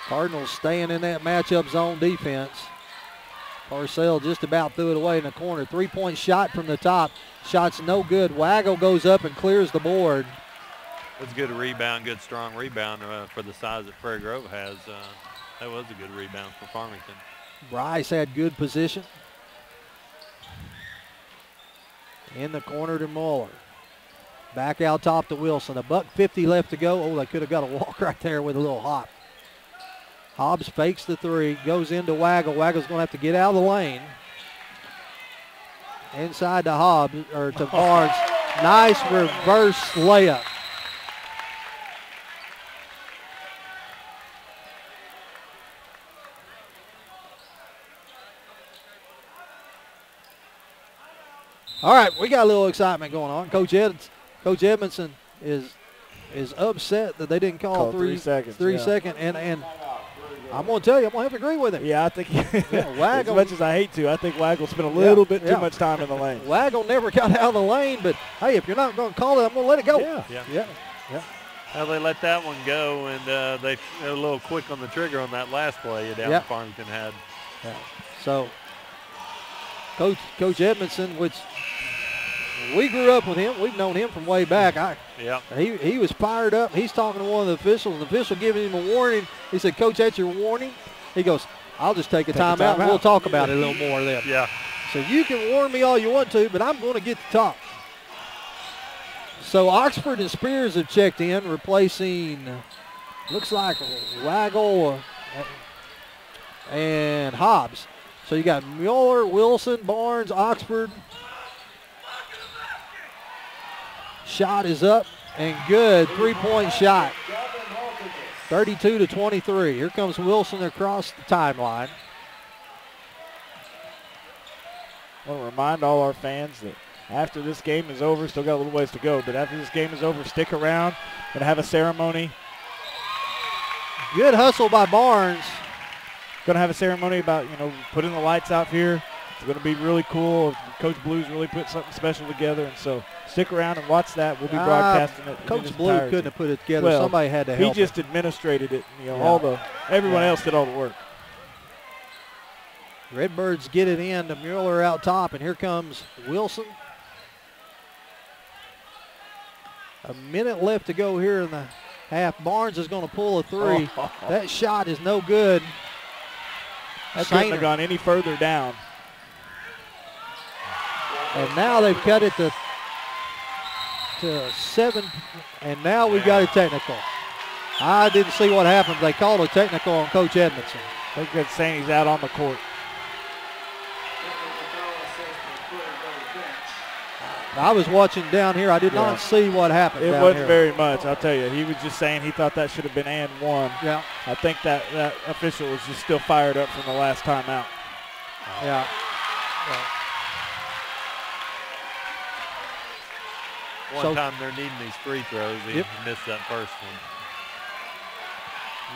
Cardinals staying in that matchup zone defense. Parcell just about threw it away in the corner. 3-point shot from the top. Shot's no good. Waggle goes up and clears the board. That's a good rebound, good strong rebound for the size that Prairie Grove has. That was a good rebound for Farmington. Bryce had good position. In the corner to Mueller. Back out top to Wilson. $1:50 left to go. Oh, they could have got a walk right there with a little hop. Hobbs fakes the three, goes into Waggle. Waggle's going to have to get out of the lane. Inside to Hobbs, or to Barnes. Nice reverse layup. All right, we got a little excitement going on. Coach Edmondson is upset that they didn't call 3 seconds. Second, and I'm going to tell you, I'm going to have to agree with him. Yeah, I think Waggle, as much as I hate to, I think Waggle spent a little bit too much time in the lane. Waggle never got out of the lane, but, hey, if you're not going to call it, I'm going to let it go. Yeah. Well, they let that one go, and they were a little quick on the trigger on that last play down Farmington had. Yeah. So, Coach Edmondson, which we grew up with him. We've known him from way back. He was fired up. He's talking to one of the officials, and the official giving him a warning. He said, Coach, that's your warning? He goes, I'll just take a timeout, and we'll talk about it a little more then. Yeah. So you can warn me all you want to, but I'm going to get the top. So Oxford and Spears have checked in, replacing, looks like Waggle and Hobbs. So you got Mueller, Wilson, Barnes, Oxford. Shot is up and good. 3-point shot. 32-23. Here comes Wilson across the timeline. I want to remind all our fans that after this game is over, still got a little ways to go, but after this game is over, stick around. Going to have a ceremony. Good hustle by Barnes. Going to have a ceremony about, putting the lights out here. It's going to be really cool. Coach Blue's really put something special together, and so stick around and watch that. We'll be broadcasting it. Coach Blue couldn't have put it together. Well, somebody had to help. He just administrated it. Everyone else did all the work. Redbirds get it in to Mueller out top, and here comes Wilson. A minute left to go here in the half. Barnes is going to pull a three. That shot is no good. That couldn't have gone any further down. And now they've cut it to 7, and now we've got a technical. I didn't see what happened. They called a technical on Coach Edmondson. I think that's saying he's out on the court. I was watching down here. I did not see what happened. It wasn't very much, I'll tell you. He was just saying he thought that should have been and one. Yeah. I think that official was just still fired up from the last time out. Yeah. One time they're needing these free throws. He missed that first one.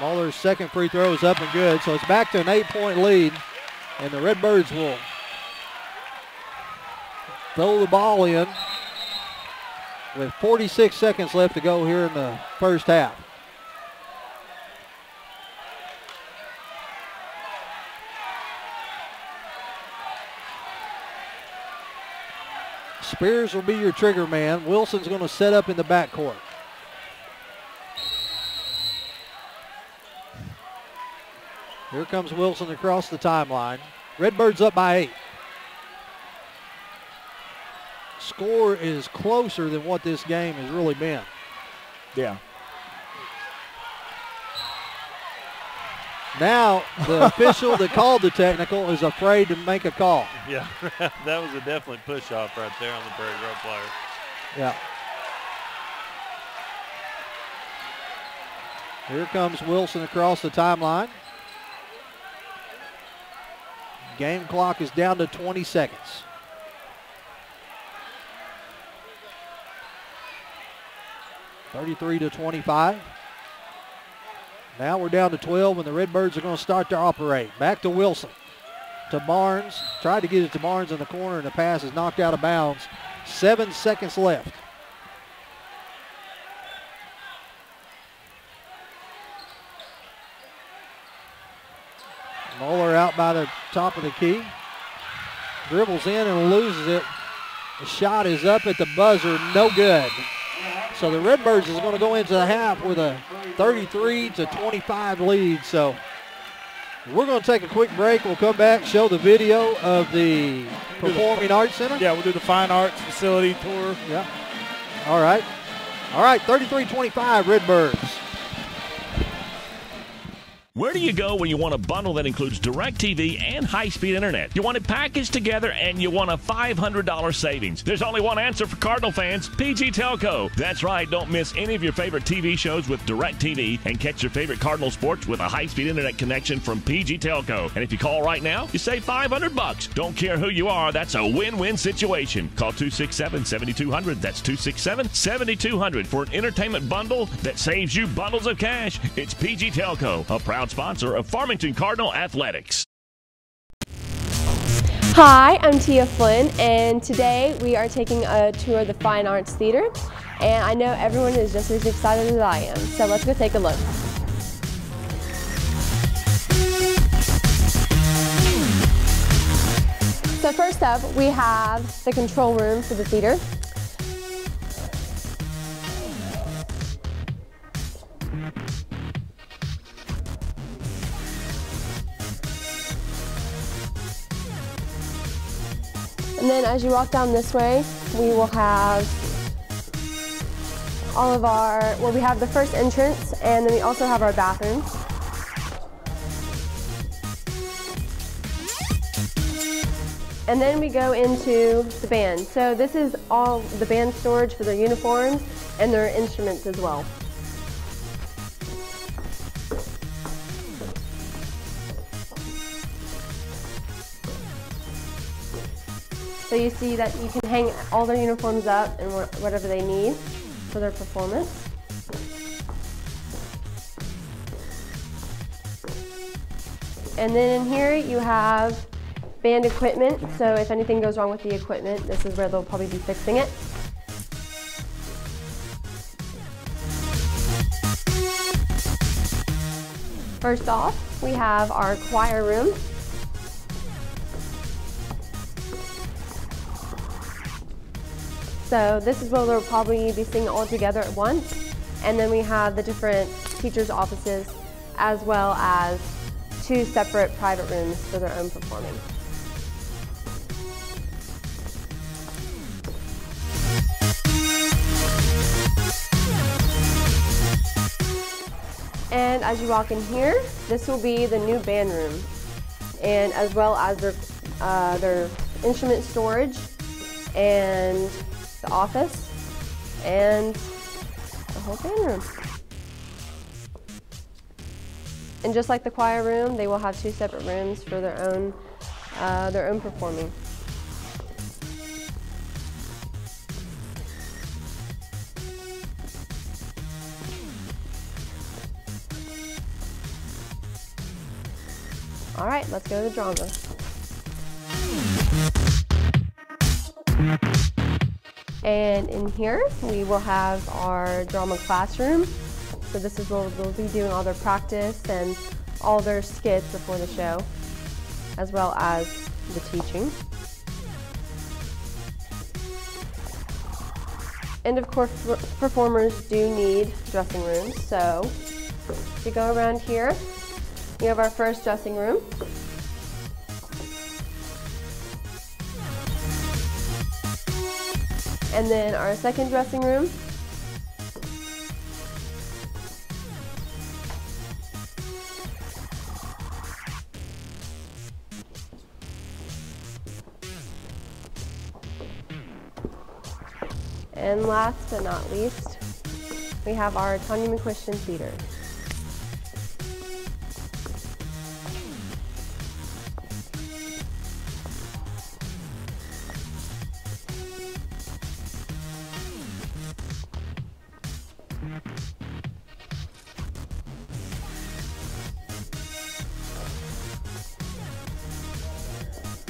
Muller's second free throw is up and good, so it's back to an 8-point lead, and the Redbirds will throw the ball in with 46 seconds left to go here in the first half. Spears will be your trigger man. Wilson's going to set up in the backcourt. Here comes Wilson across the timeline. Redbirds up by 8. Score is closer than what this game has really been. Yeah. Now the official that called the technical is afraid to make a call. Yeah, that was a definite push-off right there on the Prairie Grove player. Yeah. Here comes Wilson across the timeline. Game clock is down to 20 seconds. (33-25). Now we're down to 12, and the Redbirds are going to start to operate. Back to Wilson. To Barnes. Tried to get it to Barnes in the corner, and the pass is knocked out of bounds. 7 seconds left. Moeller out by the top of the key. Dribbles in and loses it. The shot is up at the buzzer, no good. So the Redbirds is going to go into the half with a 33-25 lead. So we're going to take a quick break. We'll come back, show the video of the Performing Arts Center. Yeah, we'll do the Fine Arts Facility tour. Yeah. All right. All right, 33-25 Redbirds. Where do you go when you want a bundle that includes DirecTV and high-speed internet? You want it packaged together and you want a $500 savings. There's only one answer for Cardinal fans, PG Telco. That's right, don't miss any of your favorite TV shows with DirecTV and catch your favorite Cardinal sports with a high-speed internet connection from PG Telco. And if you call right now, you save $500. Don't care who you are, that's a win-win situation. Call 267-7200. That's 267-7200 for an entertainment bundle that saves you bundles of cash. It's PG Telco, a proud sponsor of Farmington Cardinal Athletics. Hi, I'm Tia Flynn, and today we are taking a tour of the Fine Arts Theater, and I know everyone is just as excited as I am, so let's go take a look. So first up, we have the control room for the theater. And then as you walk down this way, we will have all of our, well, we have the first entrance, and then we also have our bathrooms. And then we go into the band. So this is all the band storage for their uniforms and their instruments as well. So you see that you can hang all their uniforms up and whatever they need for their performance. And then in here you have band equipment. So if anything goes wrong with the equipment, this is where they'll probably be fixing it. First off, we have our choir room. So this is where they'll probably be singing all together at once. And then we have the different teachers' offices as well as 2 separate private rooms for their own performing. And as you walk in here, this will be the new band room, and as well as their instrument storage and the office and the whole band room. And just like the choir room, they will have 2 separate rooms for their own performing. All right, let's go to the drama. And in here, we will have our drama classroom. So this is where they'll be doing all their practice and all their skits before the show, as well as the teaching. And of course, performers do need dressing rooms. So if you go around here, we have our first dressing room. And then our second dressing room. And last but not least, we have our Tanya McQuistion Theater.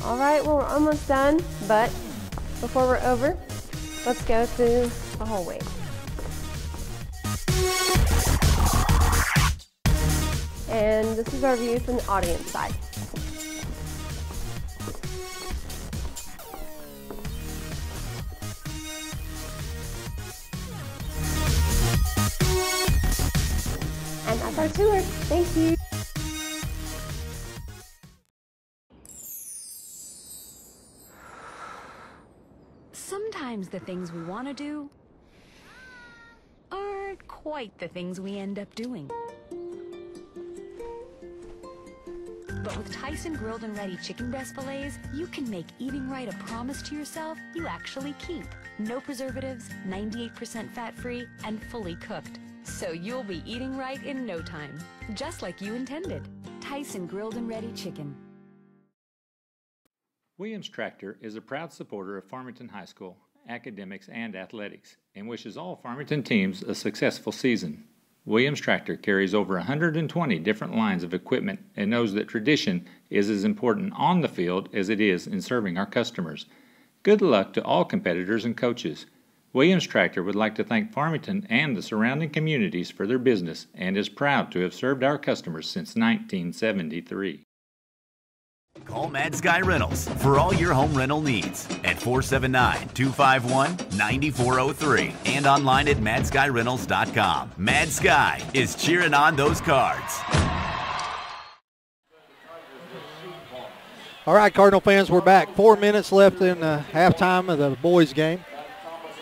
All right, well, we're almost done, but before we're over, let's go through the hallway. And this is our view from the audience side. And that's our tour. Thank you. Sometimes the things we want to do aren't quite the things we end up doing. But with Tyson Grilled and Ready chicken breast fillets, you can make eating right a promise to yourself you actually keep. No preservatives, 98% fat-free, and fully cooked. So you'll be eating right in no time, just like you intended. Tyson Grilled and Ready chicken. Williams Tractor is a proud supporter of Farmington High School, academics, and athletics, and wishes all Farmington teams a successful season. Williams Tractor carries over 120 different lines of equipment and knows that tradition is as important on the field as it is in serving our customers. Good luck to all competitors and coaches. Williams Tractor would like to thank Farmington and the surrounding communities for their business and is proud to have served our customers since 1973. Call Mad Sky Rentals for all your home rental needs at 479-251-9403 and online at madskyrentals.com. Mad Sky is cheering on those cards. All right, Cardinal fans, we're back. 4 minutes left in halftime of the boys' game.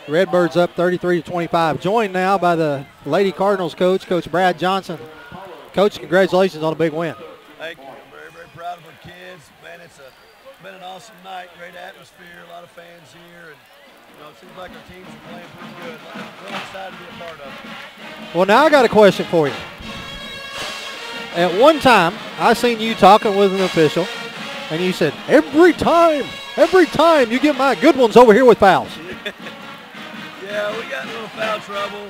Redbirds up 33-25. Joined now by the Lady Cardinals coach, Coach Brad Johnson. Coach, congratulations on a big win. Thank you. I'm very, very proud of our kids. Man, it's been an awesome night, great atmosphere, a lot of fans here, and it seems like our teams are playing pretty good. I'm really excited to be a part of it. Well, now I got a question for you. At one time, I seen you talking with an official, and you said, every time you get my good ones over here with fouls. Yeah, we got in a little foul trouble.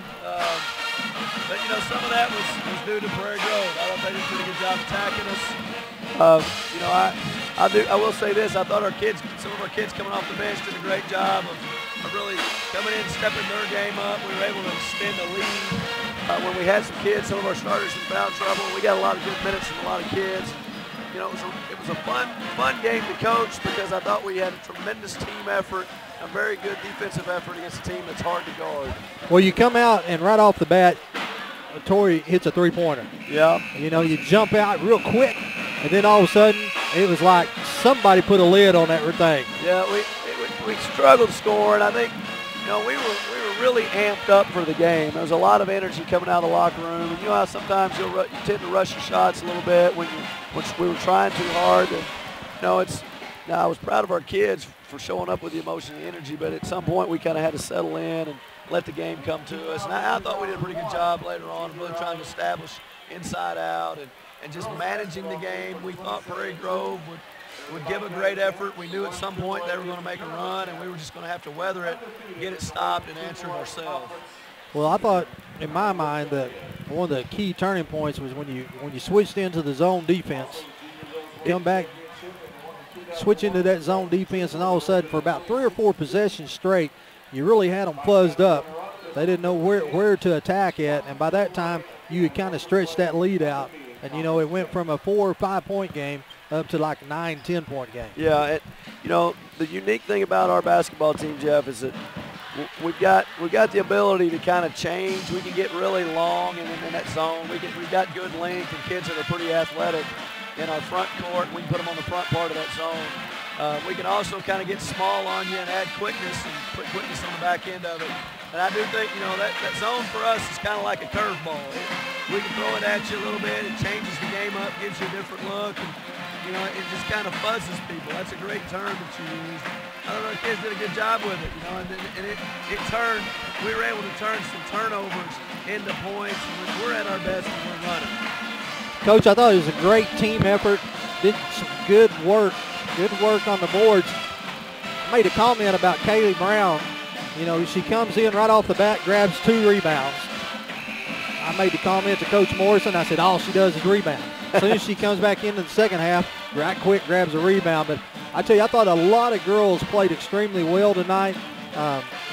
But, some of that was due to Prairie Grove. I thought they did a pretty good job attacking us. I will say this. I thought some of our kids coming off the bench did a great job of really coming in, stepping their game up. We were able to extend the lead. When we had some kids, some of our starters in foul trouble, we got a lot of good minutes from a lot of kids. It was a fun game to coach because I thought we had a tremendous team effort, a very good defensive effort against a team that's hard to guard. Well, you come out and right off the bat, Torrey hits a three-pointer. Yeah. You jump out real quick, and then all of a sudden, it was like somebody put a lid on that thing. Yeah, we struggled to score, and I think, we were really amped up for the game. There was a lot of energy coming out of the locker room, and how sometimes you tend to rush your shots a little bit when we were trying too hard. And, I was proud of our kids for showing up with the emotion and energy, but at some point we kind of had to settle in and let the game come to us. And I thought we did a pretty good job later on of really trying to establish inside out and just managing the game. We thought Prairie Grove would give a great effort. We knew at some point they were going to make a run, and we were just going to have to weather it, get it stopped, and answer it ourselves. Well, I thought in my mind that one of the key turning points was when you switched into the zone defense, come back, switch into that zone defense, and all of a sudden for about 3 or 4 possessions straight, you really had them fuzzed up. They didn't know where to attack at, and by that time you had kind of stretched that lead out, and it went from a 4 or 5 point game up to like 9-10 point game. Yeah, the unique thing about our basketball team, Jeff, is that we've got the ability to kind of change. We can get really long in that zone. We've got good length and kids that are pretty athletic in our front court. We can put them on the front part of that zone. We can also kind of get small on you and add quickness and put quickness on the back end of it. And I do think, that zone for us is kind of like a curveball. We can throw it at you a little bit. It changes the game up, gives you a different look. And, it just kind of fuzzes people. That's a great term that you used. I thought our kids did a good job with it, and it turned. We were able to turn some turnovers into points. And we're at our best when we're running. Coach, I thought it was a great team effort. Did some good work on the boards. I made a comment about Kaylee Brown. She comes in right off the bat, grabs 2 rebounds. I made the comment to Coach Morrison. I said, all she does is rebound. As soon as she comes back into the second half, right quick grabs a rebound. But I tell you, I thought a lot of girls played extremely well tonight.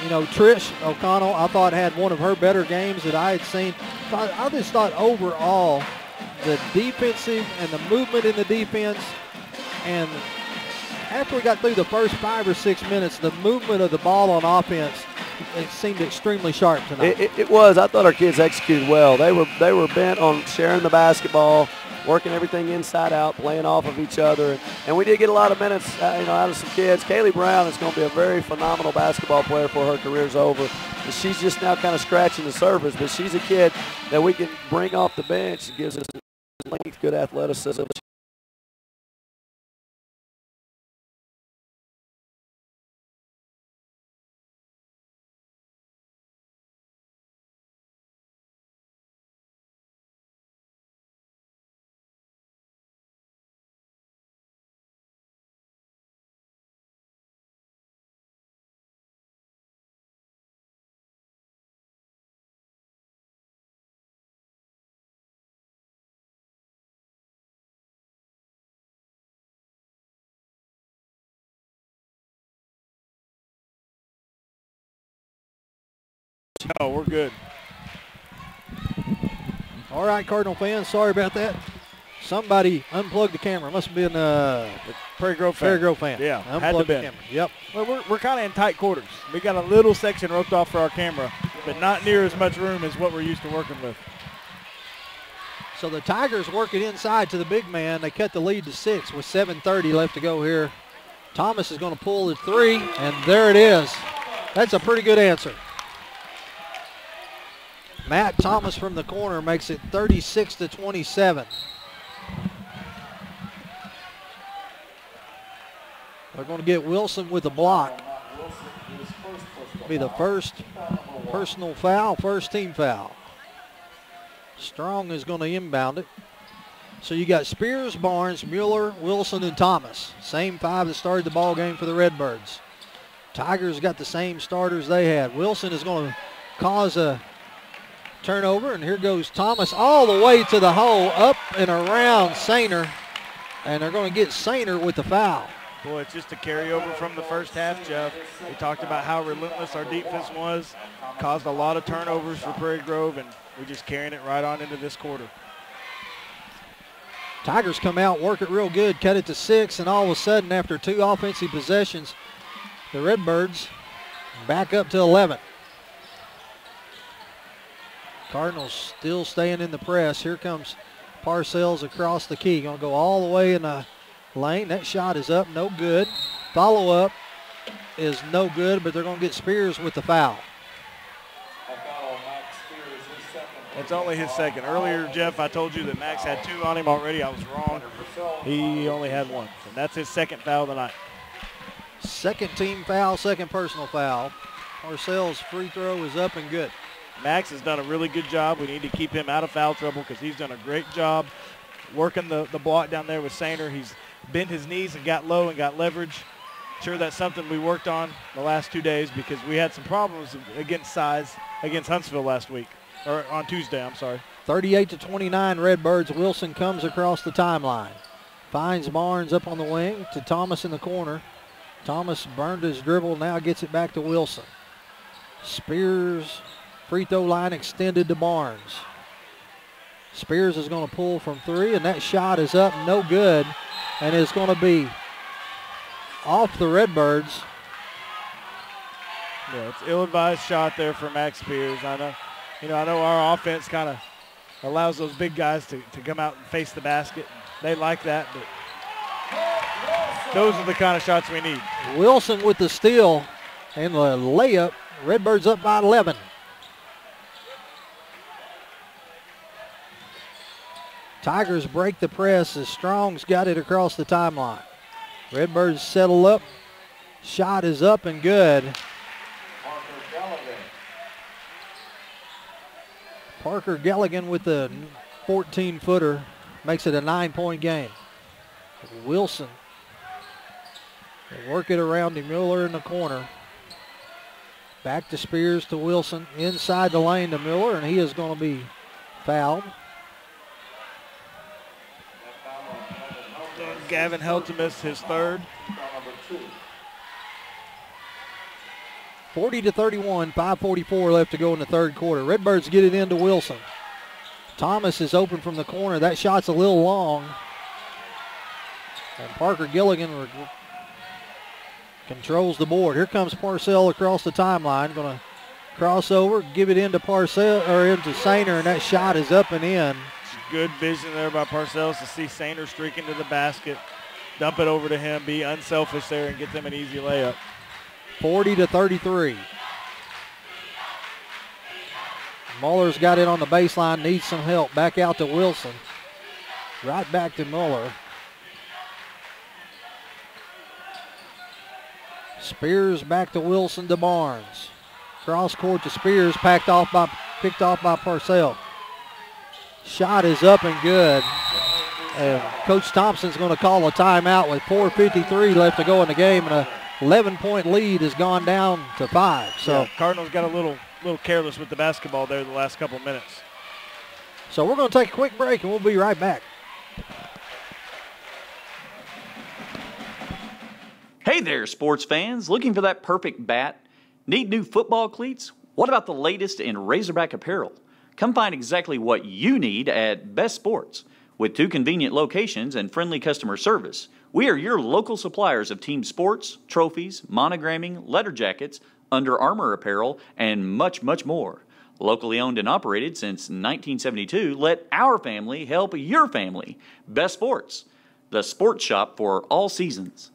You know, Trish O'Connell, I thought had one of her better games that I had seen. I just thought overall the defensive and the movement in the defense, and after we got through the first 5 or 6 minutes, the movement of the ball on offense, it seemed extremely sharp tonight. It was. I thought our kids executed well. They were bent on sharing the basketball, working everything inside out, playing off of each other. And we did get a lot of minutes out of some kids. Kaylee Brown is going to be a very phenomenal basketball player before her career's over. And she's just now kind of scratching the surface, but she's a kid that we can bring off the bench. It gives us length, good athleticism. No, we're good. All right, Cardinal fans, sorry about that. Somebody unplugged the camera. Must have been the Prairie Grove fan. Yeah, had to unplugged be. the camera. Yep. Well, we're kind of in tight quarters. We got a little section roped off for our camera, but not near as much room as what we're used to working with. So the Tigers work it inside to the big man. They cut the lead to 6 with 7:30 left to go here. Thomas is going to pull the 3, and there it is. That's a pretty good answer. Matt Thomas from the corner makes it 36-27. They're going to get Wilson with the block. Be the first personal foul, first team foul. Strong is going to inbound it. So you got Spears, Barnes, Mueller, Wilson, and Thomas. Same 5 that started the ball game for the Redbirds. Tigers got the same starters they had. Wilson is going to cause a turnover, and here goes Thomas all the way to the hole, up and around Sainer, and they're going to get Sainer with the foul. Boy, it's just a carryover from the first half, Jeff. We talked about how relentless our defense was, caused a lot of turnovers for Prairie Grove, and we're just carrying it right on into this quarter. Tigers come out, work it real good, cut it to 6, and all of a sudden, after 2 offensive possessions, the Redbirds back up to 11. Cardinals still staying in the press. Here comes Parcells across the key. Going to go all the way in the lane. That shot is up, no good. Follow-up is no good, but they're going to get Spears with the foul. It's only his second. Earlier, Jeff, I told you that Max had 2 on him already. I was wrong. He only had 1. And that's his second foul tonight. Second team foul, second personal foul. Parcells' free throw is up and good. Max has done a really good job. We need to keep him out of foul trouble because he's done a great job working the block down there with Sainer. He's bent his knees and got low and got leverage. Sure, that's something we worked on the last 2 days because we had some problems against size against Huntsville last week, or on Tuesday, I'm sorry. 38-29 Redbirds. Wilson comes across the timeline. Finds Barnes up on the wing to Thomas in the corner. Thomas burned his dribble, now gets it back to Wilson. Spears, free throw line extended to Barnes. Spears is going to pull from 3, and that shot is up, no good, and it's going to be off the Redbirds. Yeah, it's ill-advised shot there for Max Spears. I know our offense kind of allows those big guys to come out and face the basket. They like that, but those are the kind of shots we need. Wilson with the steal and the layup. Redbirds up by 11. Tigers break the press as Strong's got it across the timeline. Redbirds settle up. Shot is up and good. Parker Gelligan with the 14-footer makes it a 9-point game. Wilson, they work it around to Mueller in the corner. Back to Spears to Wilson, inside the lane to Mueller, and he is going to be fouled. Gavin Heltemus, his third. 40-31, 5:44 left to go in the third quarter. Redbirds get it into Wilson. Thomas is open from the corner. That shot's a little long. And Parker Gilligan controls the board. Here comes Parcell across the timeline. Going to cross over, give it into Parcell or into Sainer, and that shot is up and in. Good vision there by Parcells to see Sainer streak into the basket, dump it over to him, be unselfish there, and get them an easy layup. 40-33. Muller's got it on the baseline, needs some help. Back out to Wilson. Right back to Muller. Spears back to Wilson to Barnes. Cross court to Spears, picked off by Parcell. Shot is up and good. Coach Thompson's going to call a timeout with 4:53 left to go in the game, and a 11-point lead has gone down to 5. So yeah, Cardinals got a little careless with the basketball there the last couple of minutes. So we're going to take a quick break, and we'll be right back. Hey there, sports fans. Looking for that perfect bat? Need new football cleats? What about the latest in Razorback apparel? Come find exactly what you need at Best Sports. With 2 convenient locations and friendly customer service, we are your local suppliers of team sports, trophies, monogramming, letter jackets, Under Armour apparel, and much, much more. Locally owned and operated since 1972, let our family help your family. Best Sports, the sports shop for all seasons.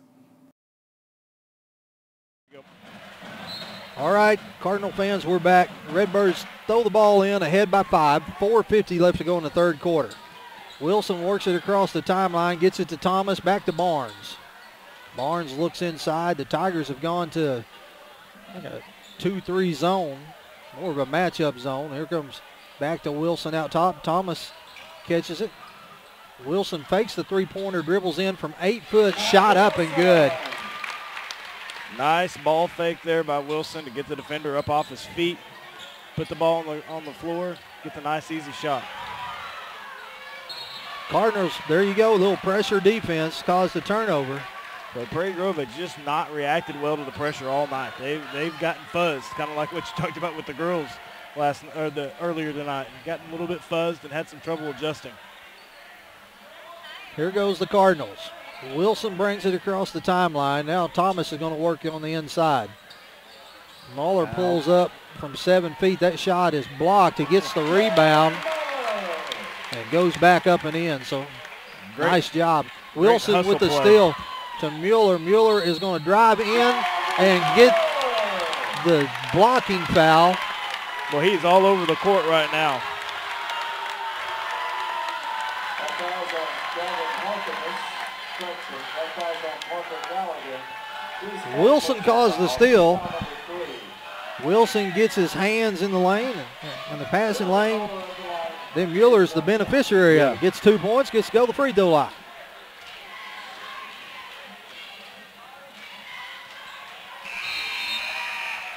All right, Cardinal fans, we're back. Redbirds throw the ball in, ahead by 5. 4:50 left to go in the third quarter. Wilson works it across the timeline, gets it to Thomas, back to Barnes. Barnes looks inside. The Tigers have gone to a 2-3 zone, more of a matchup zone. Here comes back to Wilson out top. Thomas catches it. Wilson fakes the three-pointer, dribbles in from 8 foot, shot up and good. Nice ball fake there by Wilson to get the defender up off his feet, put the ball on the floor, get the nice easy shot. Cardinals, there you go, a little pressure defense caused the turnover. But Prairie Grove had just not reacted well to the pressure all night. They've gotten fuzzed, kind of like what you talked about with the girls earlier tonight. Gotten a little bit fuzzed and had some trouble adjusting. Here goes the Cardinals. Wilson brings it across the timeline. Now Thomas is going to work on the inside. Muller pulls up from 7 feet. That shot is blocked. He gets the rebound and goes back up and in. So nice job. Wilson with the steal to Mueller. Mueller is going to drive in and get the blocking foul. Well, he's all over the court right now. Wilson caused the steal. Wilson gets his hands in the lane and the passing lane. Then Mueller's the beneficiary of it. Gets 2 points, gets to go to the free throw line.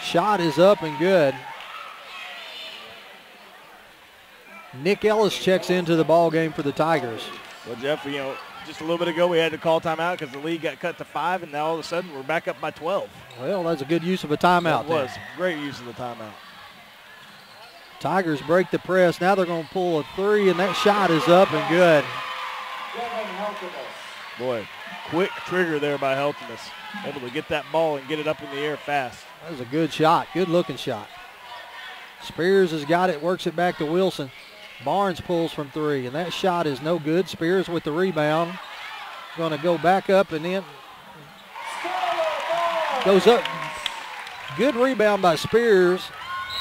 Shot is up and good. Nick Ellis checks into the ball game for the Tigers. Well, Jeff, just a little bit ago we had to call timeout because the lead got cut to 5, and now all of a sudden we're back up by 12. Well, that's a good use of a timeout. It was great use of the timeout. Tigers break the press. Now they're going to pull a 3, and that shot is up and good. Boy, quick trigger there by Heltemus. Able to get that ball and get it up in the air fast. That was a good shot, good-looking shot. Spears has got it, works it back to Wilson. Barnes pulls from 3, and that shot is no good. Spears with the rebound. Going to go back up and in. Goes up. Good rebound by Spears,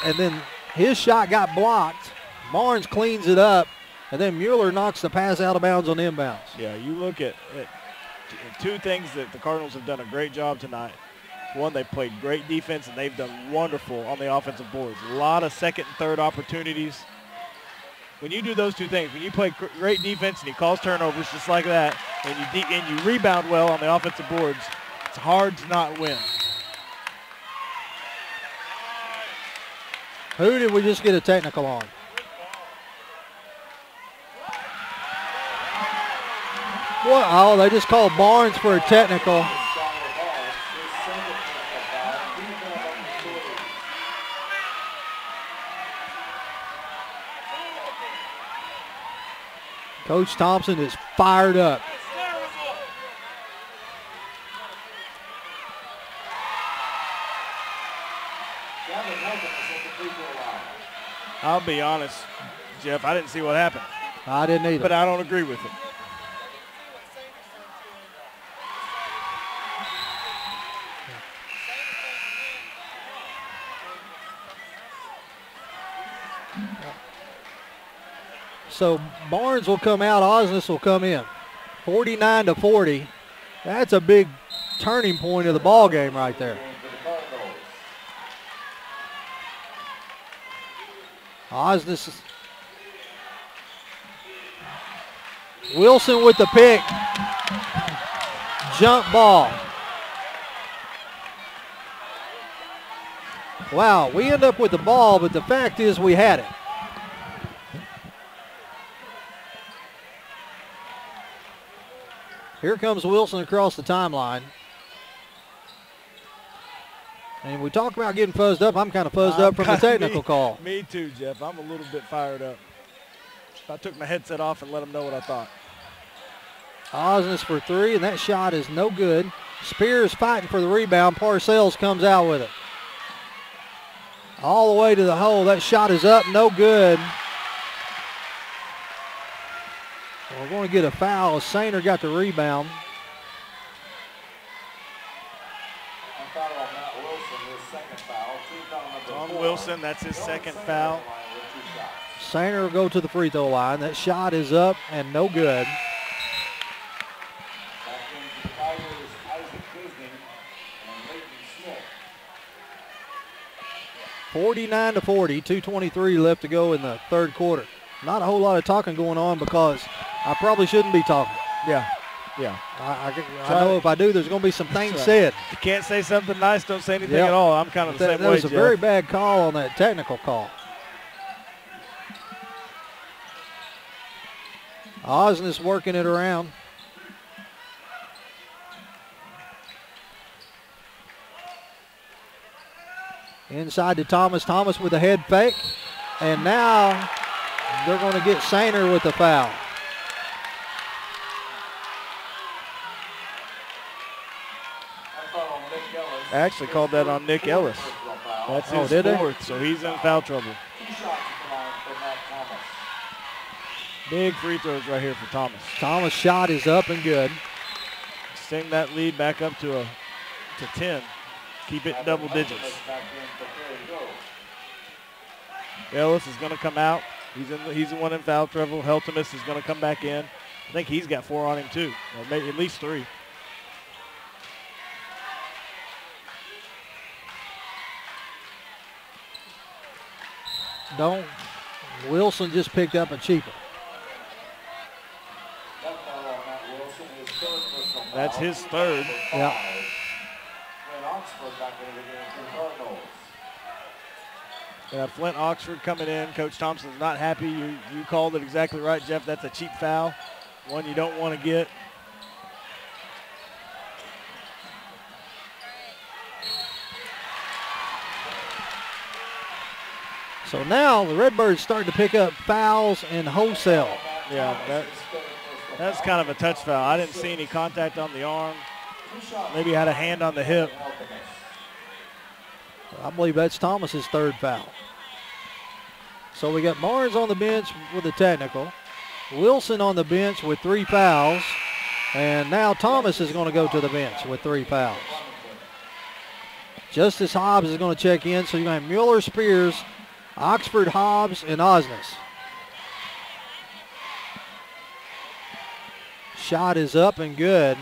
and then his shot got blocked. Barnes cleans it up, and then Mueller knocks the pass out of bounds on inbounds. Yeah, you look at 2 things that the Cardinals have done a great job tonight. One, they played great defense, and they've done wonderful on the offensive boards. A lot of second and third opportunities. When you do those 2 things, when you play great defense and you cause turnovers just like that, and you rebound well on the offensive boards, it's hard to not win. Who did we just get a technical on? What? Oh, they just called Barnes for a technical. Coach Thompson is fired up. I'll be honest, Jeff, I didn't see what happened. I didn't either. But I don't agree with it. So Barnes will come out, Osnes will come in. 49-40. That's a big turning point of the ball game right there. Osnes. Wilson with the pick. Jump ball. Wow, we end up with the ball, but the fact is we had it. Here comes Wilson across the timeline. And we talk about getting fuzzed up. I'm kind of fuzzed up from the technical call. Me too, Jeff. I'm a little bit fired up. I took my headset off and let them know what I thought. Osnes for three, and that shot is no good. Spears fighting for the rebound. Parcells comes out with it. All the way to the hole. That shot is up, no good. We're going to get a foul. Sainer got the rebound. On Wilson, that's his second foul. Sainer will go to the free throw line. That shot is up and no good. (49-40), 2:23 left to go in the third quarter. Not a whole lot of talking going on because I probably shouldn't be talking. Yeah. I know if I do, there's going to be some things said. You can't say something nice, don't say anything at all. I'm kind of the same way, That was a Jeff. very bad call on that technical call. Osnes working it around. Inside to Thomas. Thomas with a head fake. And now they're going to get Sainer with the foul. I actually called that on Nick Ellis. That's his fourth, so he's in foul trouble. Big free throws right here for Thomas. Thomas' shot is up and good. Extend that lead back up to 10. Keep it in double digits. Ellis is going to come out. He's the one in foul trouble. Heltemus is going to come back in. I think he's got 4 on him too, or maybe at least 3. Wilson just picked up a cheaper. That's his third. Yeah. Flint Oxford coming in. Coach Thompson's not happy. You called it exactly right, Jeff. That's a cheap foul, one you don't want to get. So now the Redbirds starting to pick up fouls and wholesale. Yeah, that's kind of a touch foul. I didn't see any contact on the arm. Maybe had a hand on the hip. I believe that's Thomas's third foul. So we got Barnes on the bench with a technical. Wilson on the bench with 3 fouls. And now Thomas is going to go to the bench with 3 fouls. Justice Hobbs is going to check in. So you're going to have Mueller, Spears, Oxford, Hobbs, and Osnes. Shot is up and good.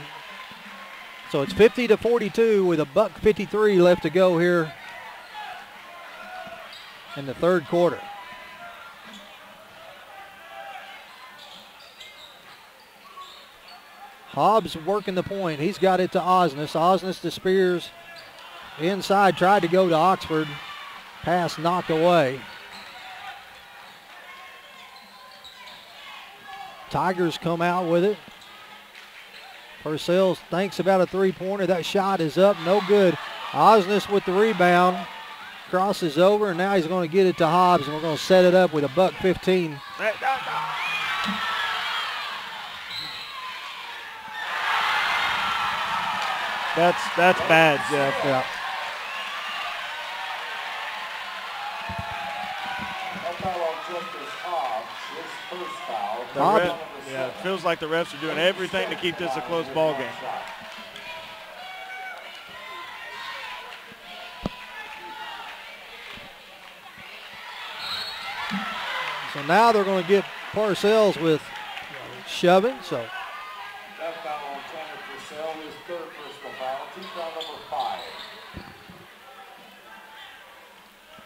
So it's 50-42 with $1:53 left to go here in the third quarter. Hobbs working the point. He's got it to Osnes. Osnes to Spears. Inside, tried to go to Oxford. Pass knocked away. Tigers come out with it. Purcell thinks about a three-pointer. That shot is up, no good. Osnes with the rebound. Crosses over, and now he's going to get it to Hobbs, and we're going to set it up with a buck 15. That's bad, Jeff. Yeah. It feels like the refs are doing everything to keep this a close ball game. So now they're going to get Parcells with shoving. So That foul on Tanner Purcell, his third personal foul, team foul number 5.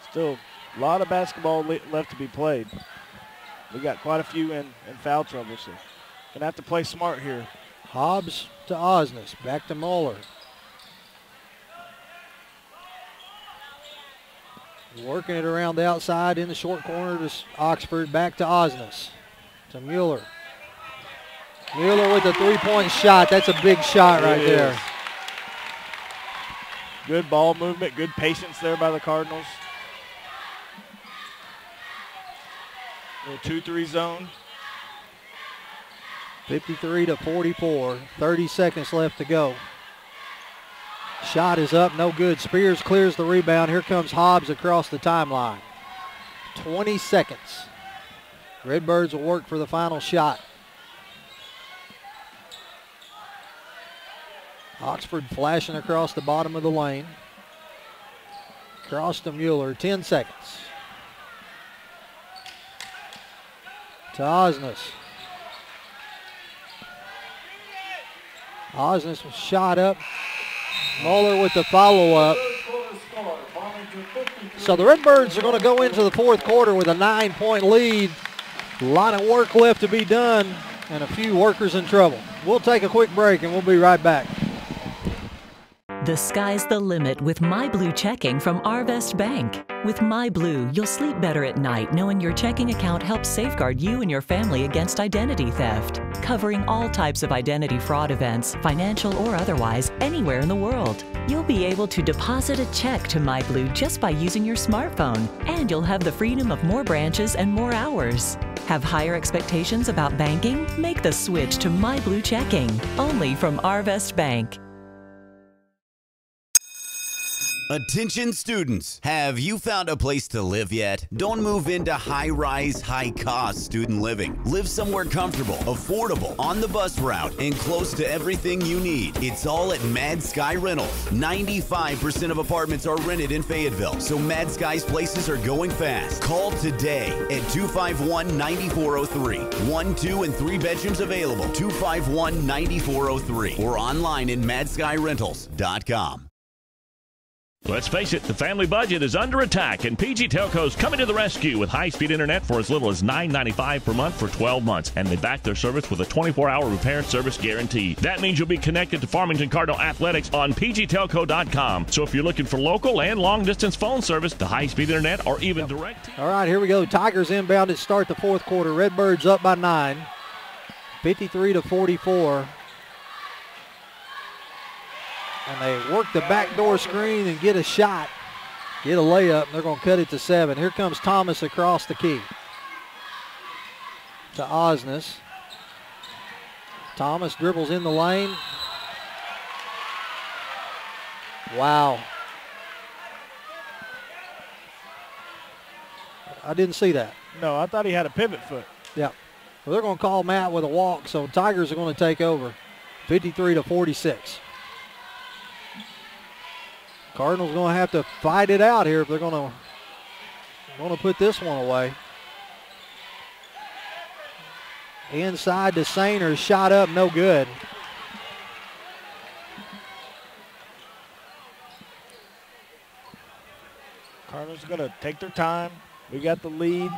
Still a lot of basketball left to be played. We got quite a few in foul trouble, so gonna have to play smart here. Hobbs to Osnes, back to Moeller. Working it around the outside in the short corner to Oxford, back to Osnes, to Mueller. Mueller with a three-point shot. That's a big shot right there. Good ball movement, good patience there by the Cardinals. Little 2-3 zone. 53-44, 30 seconds left to go. Shot is up, no good. Spears clears the rebound. Here comes Hobbs across the timeline. 20 seconds. Redbirds will work for the final shot. Oxford flashing across the bottom of the lane. Cross to Mueller, 10 seconds. To Osnes. Osnes was shot up. Moeller with the follow-up. So the Redbirds are going to go into the fourth quarter with a 9-point lead. A lot of work left to be done and a few workers in trouble. We'll take a quick break and we'll be right back. The sky's the limit with MyBlue checking from Arvest Bank. With MyBlue, you'll sleep better at night knowing your checking account helps safeguard you and your family against identity theft, covering all types of identity fraud events, financial or otherwise, anywhere in the world. You'll be able to deposit a check to MyBlue just by using your smartphone, and you'll have the freedom of more branches and more hours. Have higher expectations about banking? Make the switch to MyBlue checking, only from Arvest Bank. Attention students, have you found a place to live yet? Don't move into high-rise, high-cost student living. Live somewhere comfortable, affordable, on the bus route, and close to everything you need. It's all at Mad Sky Rentals. 95% of apartments are rented in Fayetteville, so Mad Sky's places are going fast. Call today at 251-9403. 1, 2, and 3 bedrooms available. 251-9403 or online at madskyrentals.com. Let's face it, the family budget is under attack, and PG Telco's coming to the rescue with high-speed internet for as little as $9.95 per month for 12 months, and they back their service with a 24-hour repair service guarantee. That means you'll be connected to Farmington Cardinal Athletics on pgtelco.com. So if you're looking for local and long-distance phone service, the high-speed internet, or even direct... All right, here we go. Tigers inbound to start the fourth quarter. Redbirds up by 9, 53-44. And they work the backdoor screen and get a shot, get a layup, and they're going to cut it to 7. Here comes Thomas across the key to Osnes. Thomas dribbles in the lane. Wow. I didn't see that. No, I thought he had a pivot foot. Yeah. Well, they're going to call Matt with a walk, so Tigers are going to take over, 53-46. Cardinals going to have to fight it out here if they're going to put this one away. Inside to Sainer, shot up, no good. Cardinals are going to take their time. We got the lead.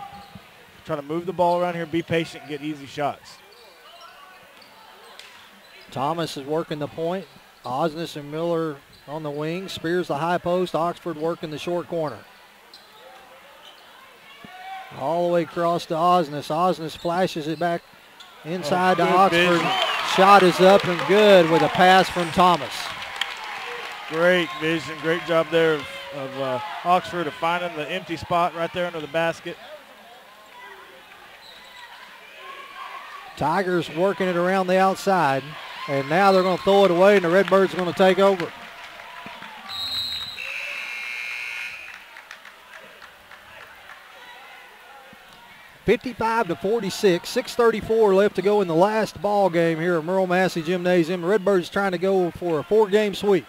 Trying to move the ball around here, be patient, and get easy shots. Thomas is working the point. Osnes and Miller on the wing. Spears the high post. Oxford working the short corner. All the way across to Osnes. Osnes flashes it back inside to Oxford. shot is up and good with a pass from Thomas. Great vision, great job there of Oxford of finding the empty spot right there under the basket. Tigers working it around the outside, and now they're going to throw it away, and the Redbirds are going to take over. (55-46), 6:34 left to go in the last ball game here at Merle Massey Gymnasium. The Redbirds trying to go for a 4-game sweep.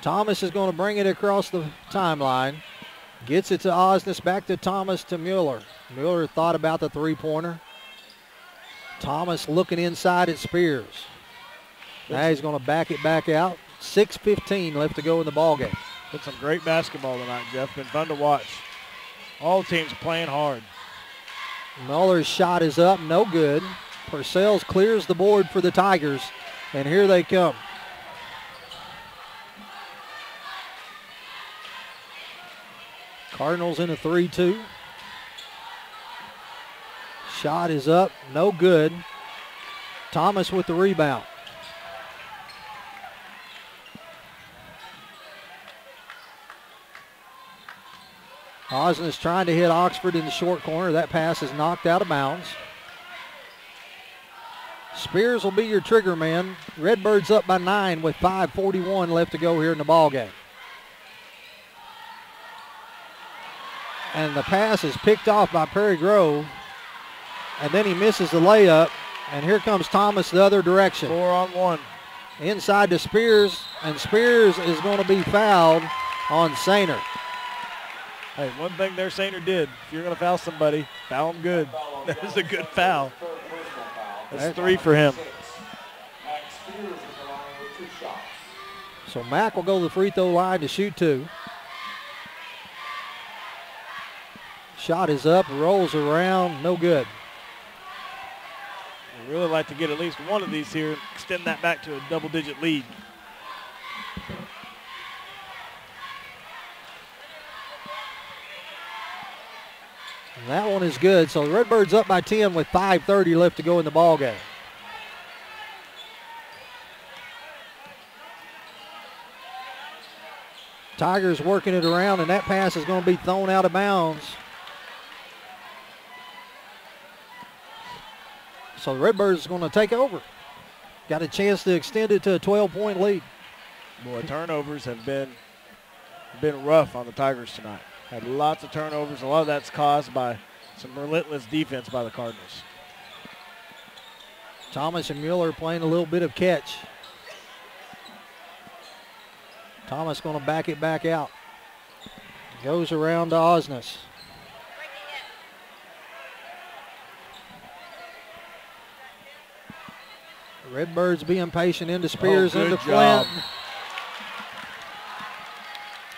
Thomas is going to bring it across the timeline. Gets it to Osnes, back to Thomas to Mueller. Mueller thought about the three-pointer. Thomas looking inside at Spears. Now he's going to back it back out. 6:15 left to go in the ball game. Been some great basketball tonight, Jeff. Been fun to watch. All teams playing hard. Muller's shot is up, no good. Purcell's clears the board for the Tigers, and here they come. Cardinals in a 3-2. Shot is up, no good. Thomas with the rebound. Osnes trying to hit Oxford in the short corner. That pass is knocked out of bounds. Spears will be your trigger man. Redbirds up by 9 with 5:41 left to go here in the ball game. And the pass is picked off by Prairie Grove. And then he misses the layup. And here comes Thomas the other direction. 4-on-1. Inside to Spears. And Spears is going to be fouled on Sainer. Hey, one thing there Sainer did, if you're going to foul somebody, foul them good. That was a good foul. That's 3 for him. So Mack will go to the free throw line to shoot 2. Shot is up, rolls around, no good. I'd really like to get at least one of these here, extend that back to a double-digit lead. And that one is good. So the Redbirds up by 10 with 5:30 left to go in the ball game. Tigers working it around, and that pass is going to be thrown out of bounds. So the Redbirds are going to take over. Got a chance to extend it to a 12-point lead. Boy, turnovers have been rough on the Tigers tonight. Had lots of turnovers. A lot of that's caused by some relentless defense by the Cardinals. Thomas and Mueller playing a little bit of catch. Thomas going to back it back out. Goes around to Osnes. Redbirds being patient into Spears, into Flint.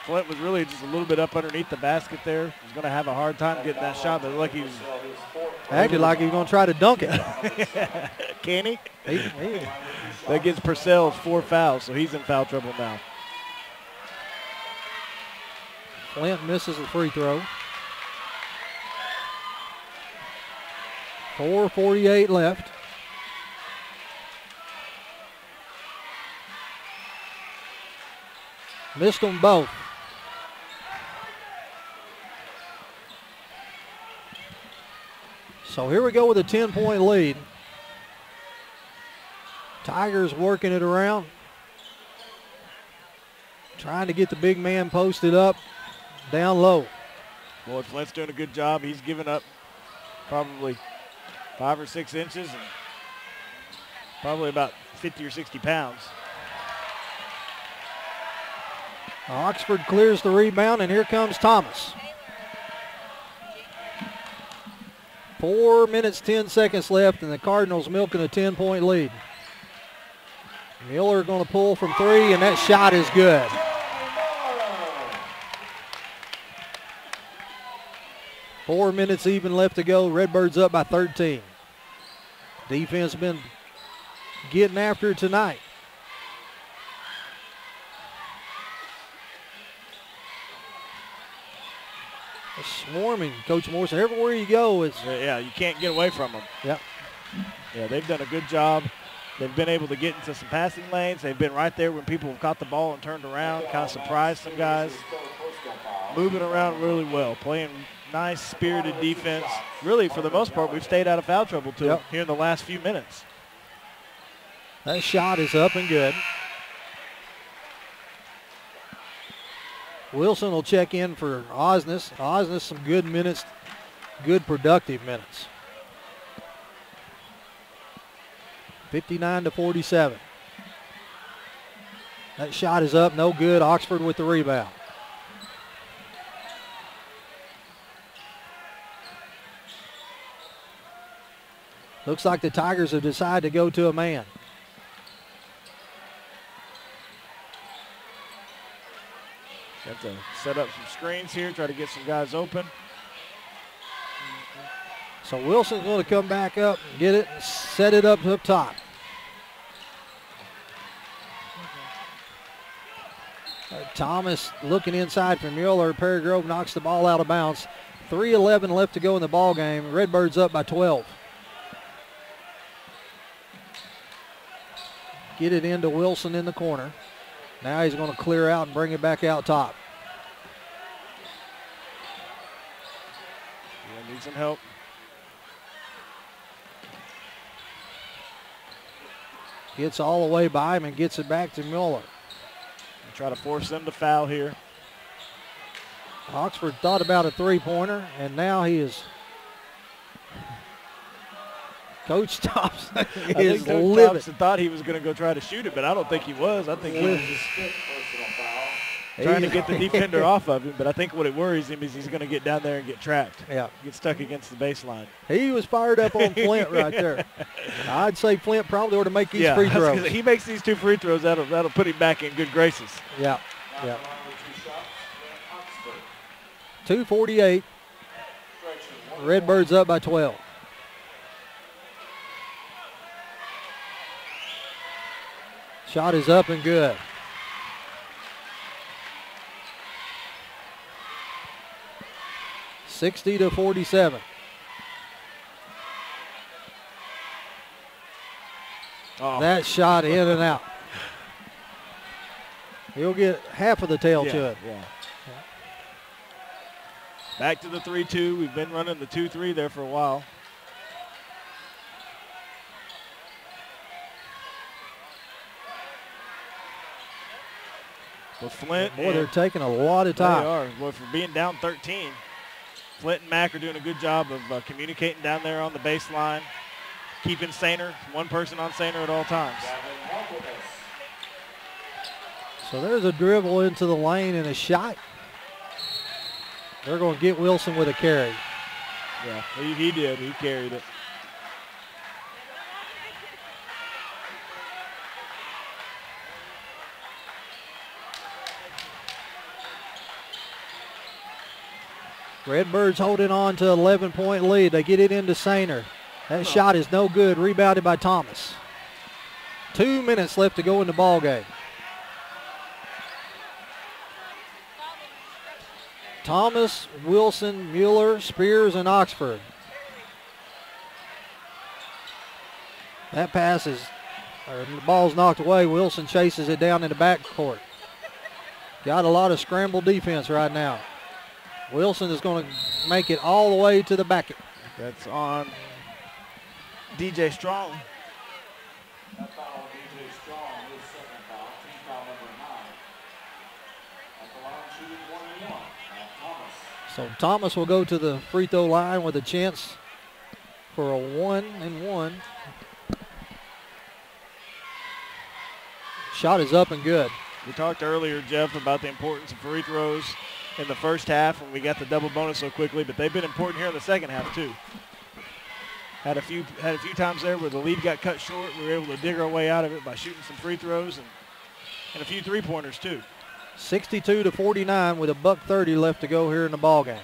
Flint was really just a little bit up underneath the basket there. He's going to have a hard time getting that shot, but like he was acted like he was going to try to dunk it. Can he? That gets Purcell's 4 fouls, so he's in foul trouble now. Flint misses the free throw. 4:48 left. Missed them both. So here we go with a 10-point lead. Tigers working it around. Trying to get the big man posted up down low. Boy, Flint's doing a good job. He's given up probably 5 or 6 inches and probably about 50 or 60 pounds. Oxford clears the rebound, and here comes Thomas. 4 minutes, 10 seconds left, and the Cardinals milking a 10-point lead. Mueller going to pull from 3, and that shot is good. Four minutes even left to go. Redbirds up by 13. Defense been getting after it tonight. Swarming, Coach Morrison. Everywhere you go, it's yeah. You can't get away from them. Yep. Yeah, they've done a good job They've been able to get into some passing lanes. They've been right there when people have caught the ball and turned around, kind of surprised some guys. Moving around really well, playing nice, spirited defense. Really, for the most part, we've stayed out of foul trouble here in the last few minutes. That shot is up and good. Wilson will check in for Osnes. Osnes, some good minutes, good productive minutes. 59-47. That shot is up, no good. Oxford with the rebound. Looks like the Tigers have decided to go to a man. Got to set up some screens here, try to get some guys open. So Wilson's going to come back up and get it and set it up top. Thomas looking inside for Mueller. Perry Grove knocks the ball out of bounds. 3:11 left to go in the ball game. Redbirds up by 12. Get it into Wilson in the corner. Now he's going to clear out and bring it back out top. Yeah, need some help. Gets all the way by him and gets it back to Mueller. Try to force them to foul here. Oxford thought about a three-pointer, and now he is. Coach Thompson is Coach livid. Thompson thought he was going to go try to shoot it, but I don't think he was. I think he was just trying to get the defender off of him, but I think what it worries him is he's going to get down there and get trapped. Yeah. Get stuck against the baseline. He was fired up on Flint right there. I'd say Flint probably ought to make these free I was gonna throws. say, he makes these 2 free throws, that'll put him back in good graces. Yeah, yeah. 2:48. Redbirds up by 12. Shot is up and good. (60-47). Oh. That shot in and out. He'll get half of the tail to it. Yeah. Back to the 3-2. We've been running the 2-3 there for a while. But Flint, Boy, they're taking a lot of time. They are. Well, for being down 13, Flint and Mack are doing a good job of communicating down there on the baseline, keeping Sainer, one person on Sainer at all times. So there's a dribble into the lane and a shot. They're going to get Wilson with a carry. Yeah, he did. He carried it. Redbirds holding on to 11-point lead. They get it into Sainer. That shot is no good. Rebounded by Thomas. 2 minutes left to go in the ball game. Thomas, Wilson, Mueller, Spears, and Oxford. That pass is, the ball's knocked away. Wilson chases it down in the backcourt. Got a lot of scramble defense right now. Wilson is going to make it all the way to the back. That's on DJ Strong. So Thomas will go to the free throw line with a chance for a 1-and-1. Shot is up and good. We talked earlier, Jeff, about the importance of free throws in the first half when we got the double bonus so quickly, but they've been important here in the second half too. Had a few times there where the lead got cut short. We were able to dig our way out of it by shooting some free throws and a few three-pointers too. 62-49 with $1:30 left to go here in the ball game.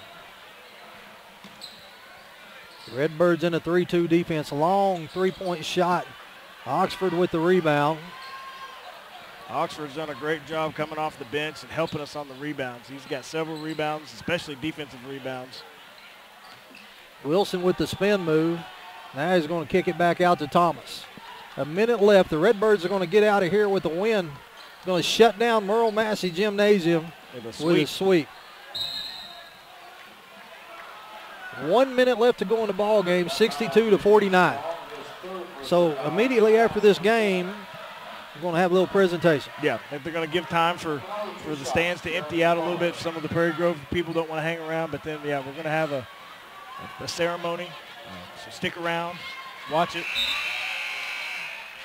Redbirds in a 3-2 defense. Long three-point shot. Oxford with the rebound. Oxford's done a great job coming off the bench and helping us on the rebounds. He's got several rebounds, especially defensive rebounds. Wilson with the spin move. Now he's going to kick it back out to Thomas. A minute left. The Redbirds are going to get out of here with a win. Going to shut down Merle Massey Gymnasium with a sweep. 1 minute left to go in the ball game, 62-49. So immediately after this game, we're going to have a little presentation. Yeah, if they're going to give time for the stands to empty out a little bit. Some of the Prairie Grove people don't want to hang around, but then, yeah, we're going to have a ceremony. So stick around, watch it.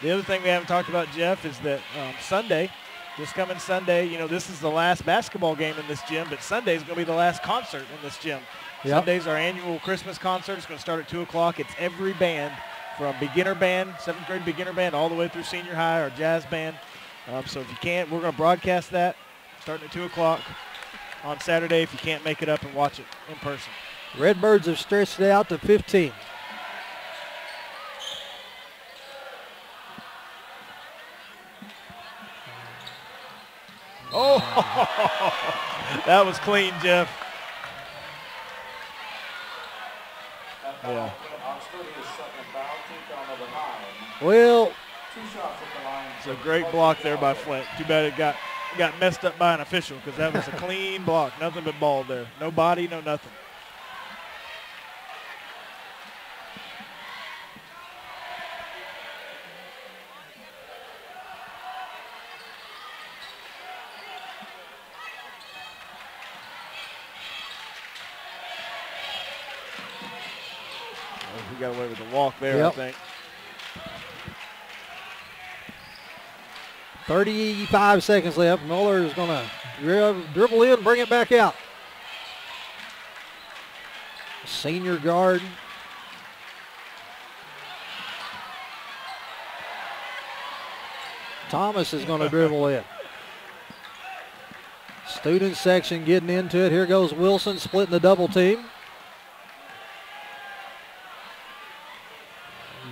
The other thing we haven't talked about, Jeff, is that Sunday, this coming Sunday, you know, this is the last basketball game in this gym, but Sunday is going to be the last concert in this gym. Yep. Sunday's our annual Christmas concert. It's going to start at 2 o'clock. It's every band from beginner band, 7th grade beginner band, all the way through senior high or jazz band. So if you can't, we're going to broadcast that starting at 2 o'clock on Saturday if you can't make it up and watch it in person. Redbirds have stretched it out to 15. Oh, that was clean, Jeff. Yeah. Well, it's a great block there by Flint. Too bad it got messed up by an official because that was a clean block. Nothing but ball there. No body, no nothing. He got away with the walk there, yep. I think. 35 seconds left. Muller is going to dribble in, bring it back out. Senior guard. Thomas is going to dribble in. Student section getting into it. Here goes Wilson splitting the double team.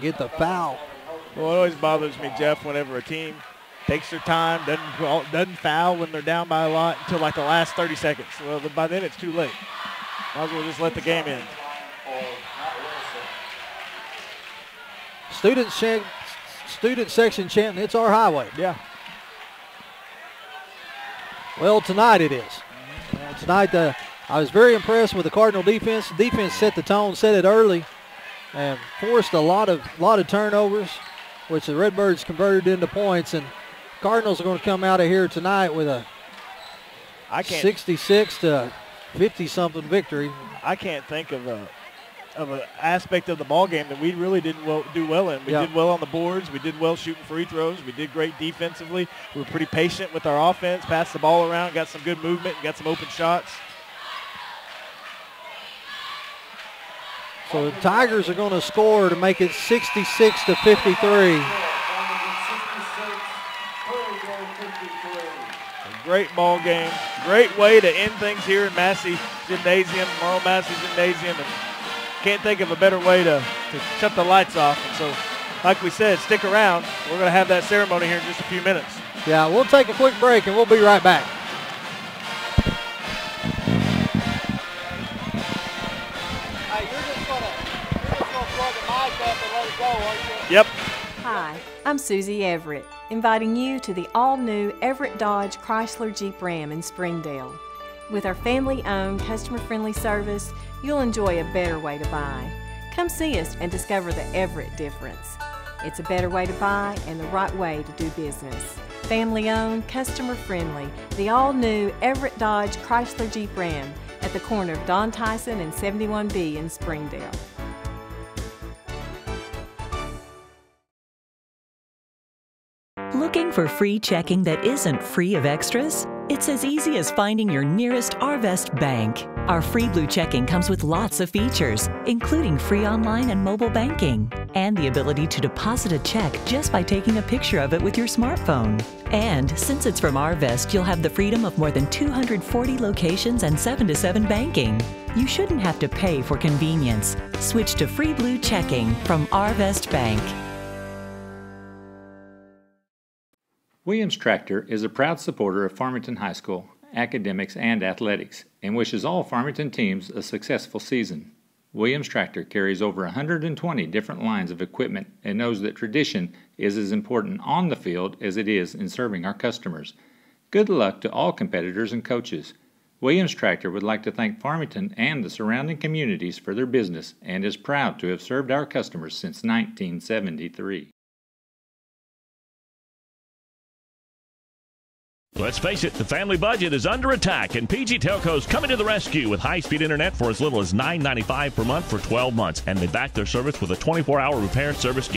Get the foul. Well, it always bothers me, Jeff, whenever a team takes their time, doesn't foul when they're down by a lot until like the last 30 seconds. Well, by then it's too late. Might as well just let the game end. Student section chanting, "It's our highway." Yeah. Well, tonight it is. Tonight, I was very impressed with the Cardinal defense. The defense set the tone, set it early, and forced a lot of turnovers, which the Redbirds converted into points. And Cardinals are going to come out of here tonight with a 66 to 50-something victory. I can't think of an aspect of the ball game that we really didn't do well in. We did well on the boards. We did well shooting free throws. We did great defensively. We were pretty patient with our offense, passed the ball around, got some good movement, got some open shots. So the Tigers are going to score to make it 66 to 53. Great ball game. Great way to end things here in Massey Gymnasium, Merle Massey Gymnasium. And can't think of a better way to shut the lights off. And so, like we said, stick around. We're going to have that ceremony here in just a few minutes. Yeah, we'll take a quick break and we'll be right back. Hey, you're just gonna plug the mic up and let it go, aren't you? Yep. Hi, I'm Susie Everett, inviting you to the all-new Everett Dodge Chrysler Jeep Ram in Springdale. With our family-owned, customer-friendly service, you'll enjoy a better way to buy. Come see us and discover the Everett difference. It's a better way to buy and the right way to do business. Family-owned, customer-friendly, the all-new Everett Dodge Chrysler Jeep Ram at the corner of Don Tyson and 71B in Springdale. Looking for free checking that isn't free of extras? It's as easy as finding your nearest Arvest bank. Our Free Blue checking comes with lots of features, including free online and mobile banking, and the ability to deposit a check just by taking a picture of it with your smartphone. And since it's from Arvest, you'll have the freedom of more than 240 locations and 7-to-7 banking. You shouldn't have to pay for convenience. Switch to Free Blue checking from Arvest Bank. Williams Tractor is a proud supporter of Farmington High School, academics, and athletics, and wishes all Farmington teams a successful season. Williams Tractor carries over 120 different lines of equipment and knows that tradition is as important on the field as it is in serving our customers. Good luck to all competitors and coaches. Williams Tractor would like to thank Farmington and the surrounding communities for their business and is proud to have served our customers since 1973. Let's face it, the family budget is under attack, and PG Telco's coming to the rescue with high-speed internet for as little as $9.95 per month for 12 months. And they back their service with a 24-hour repair service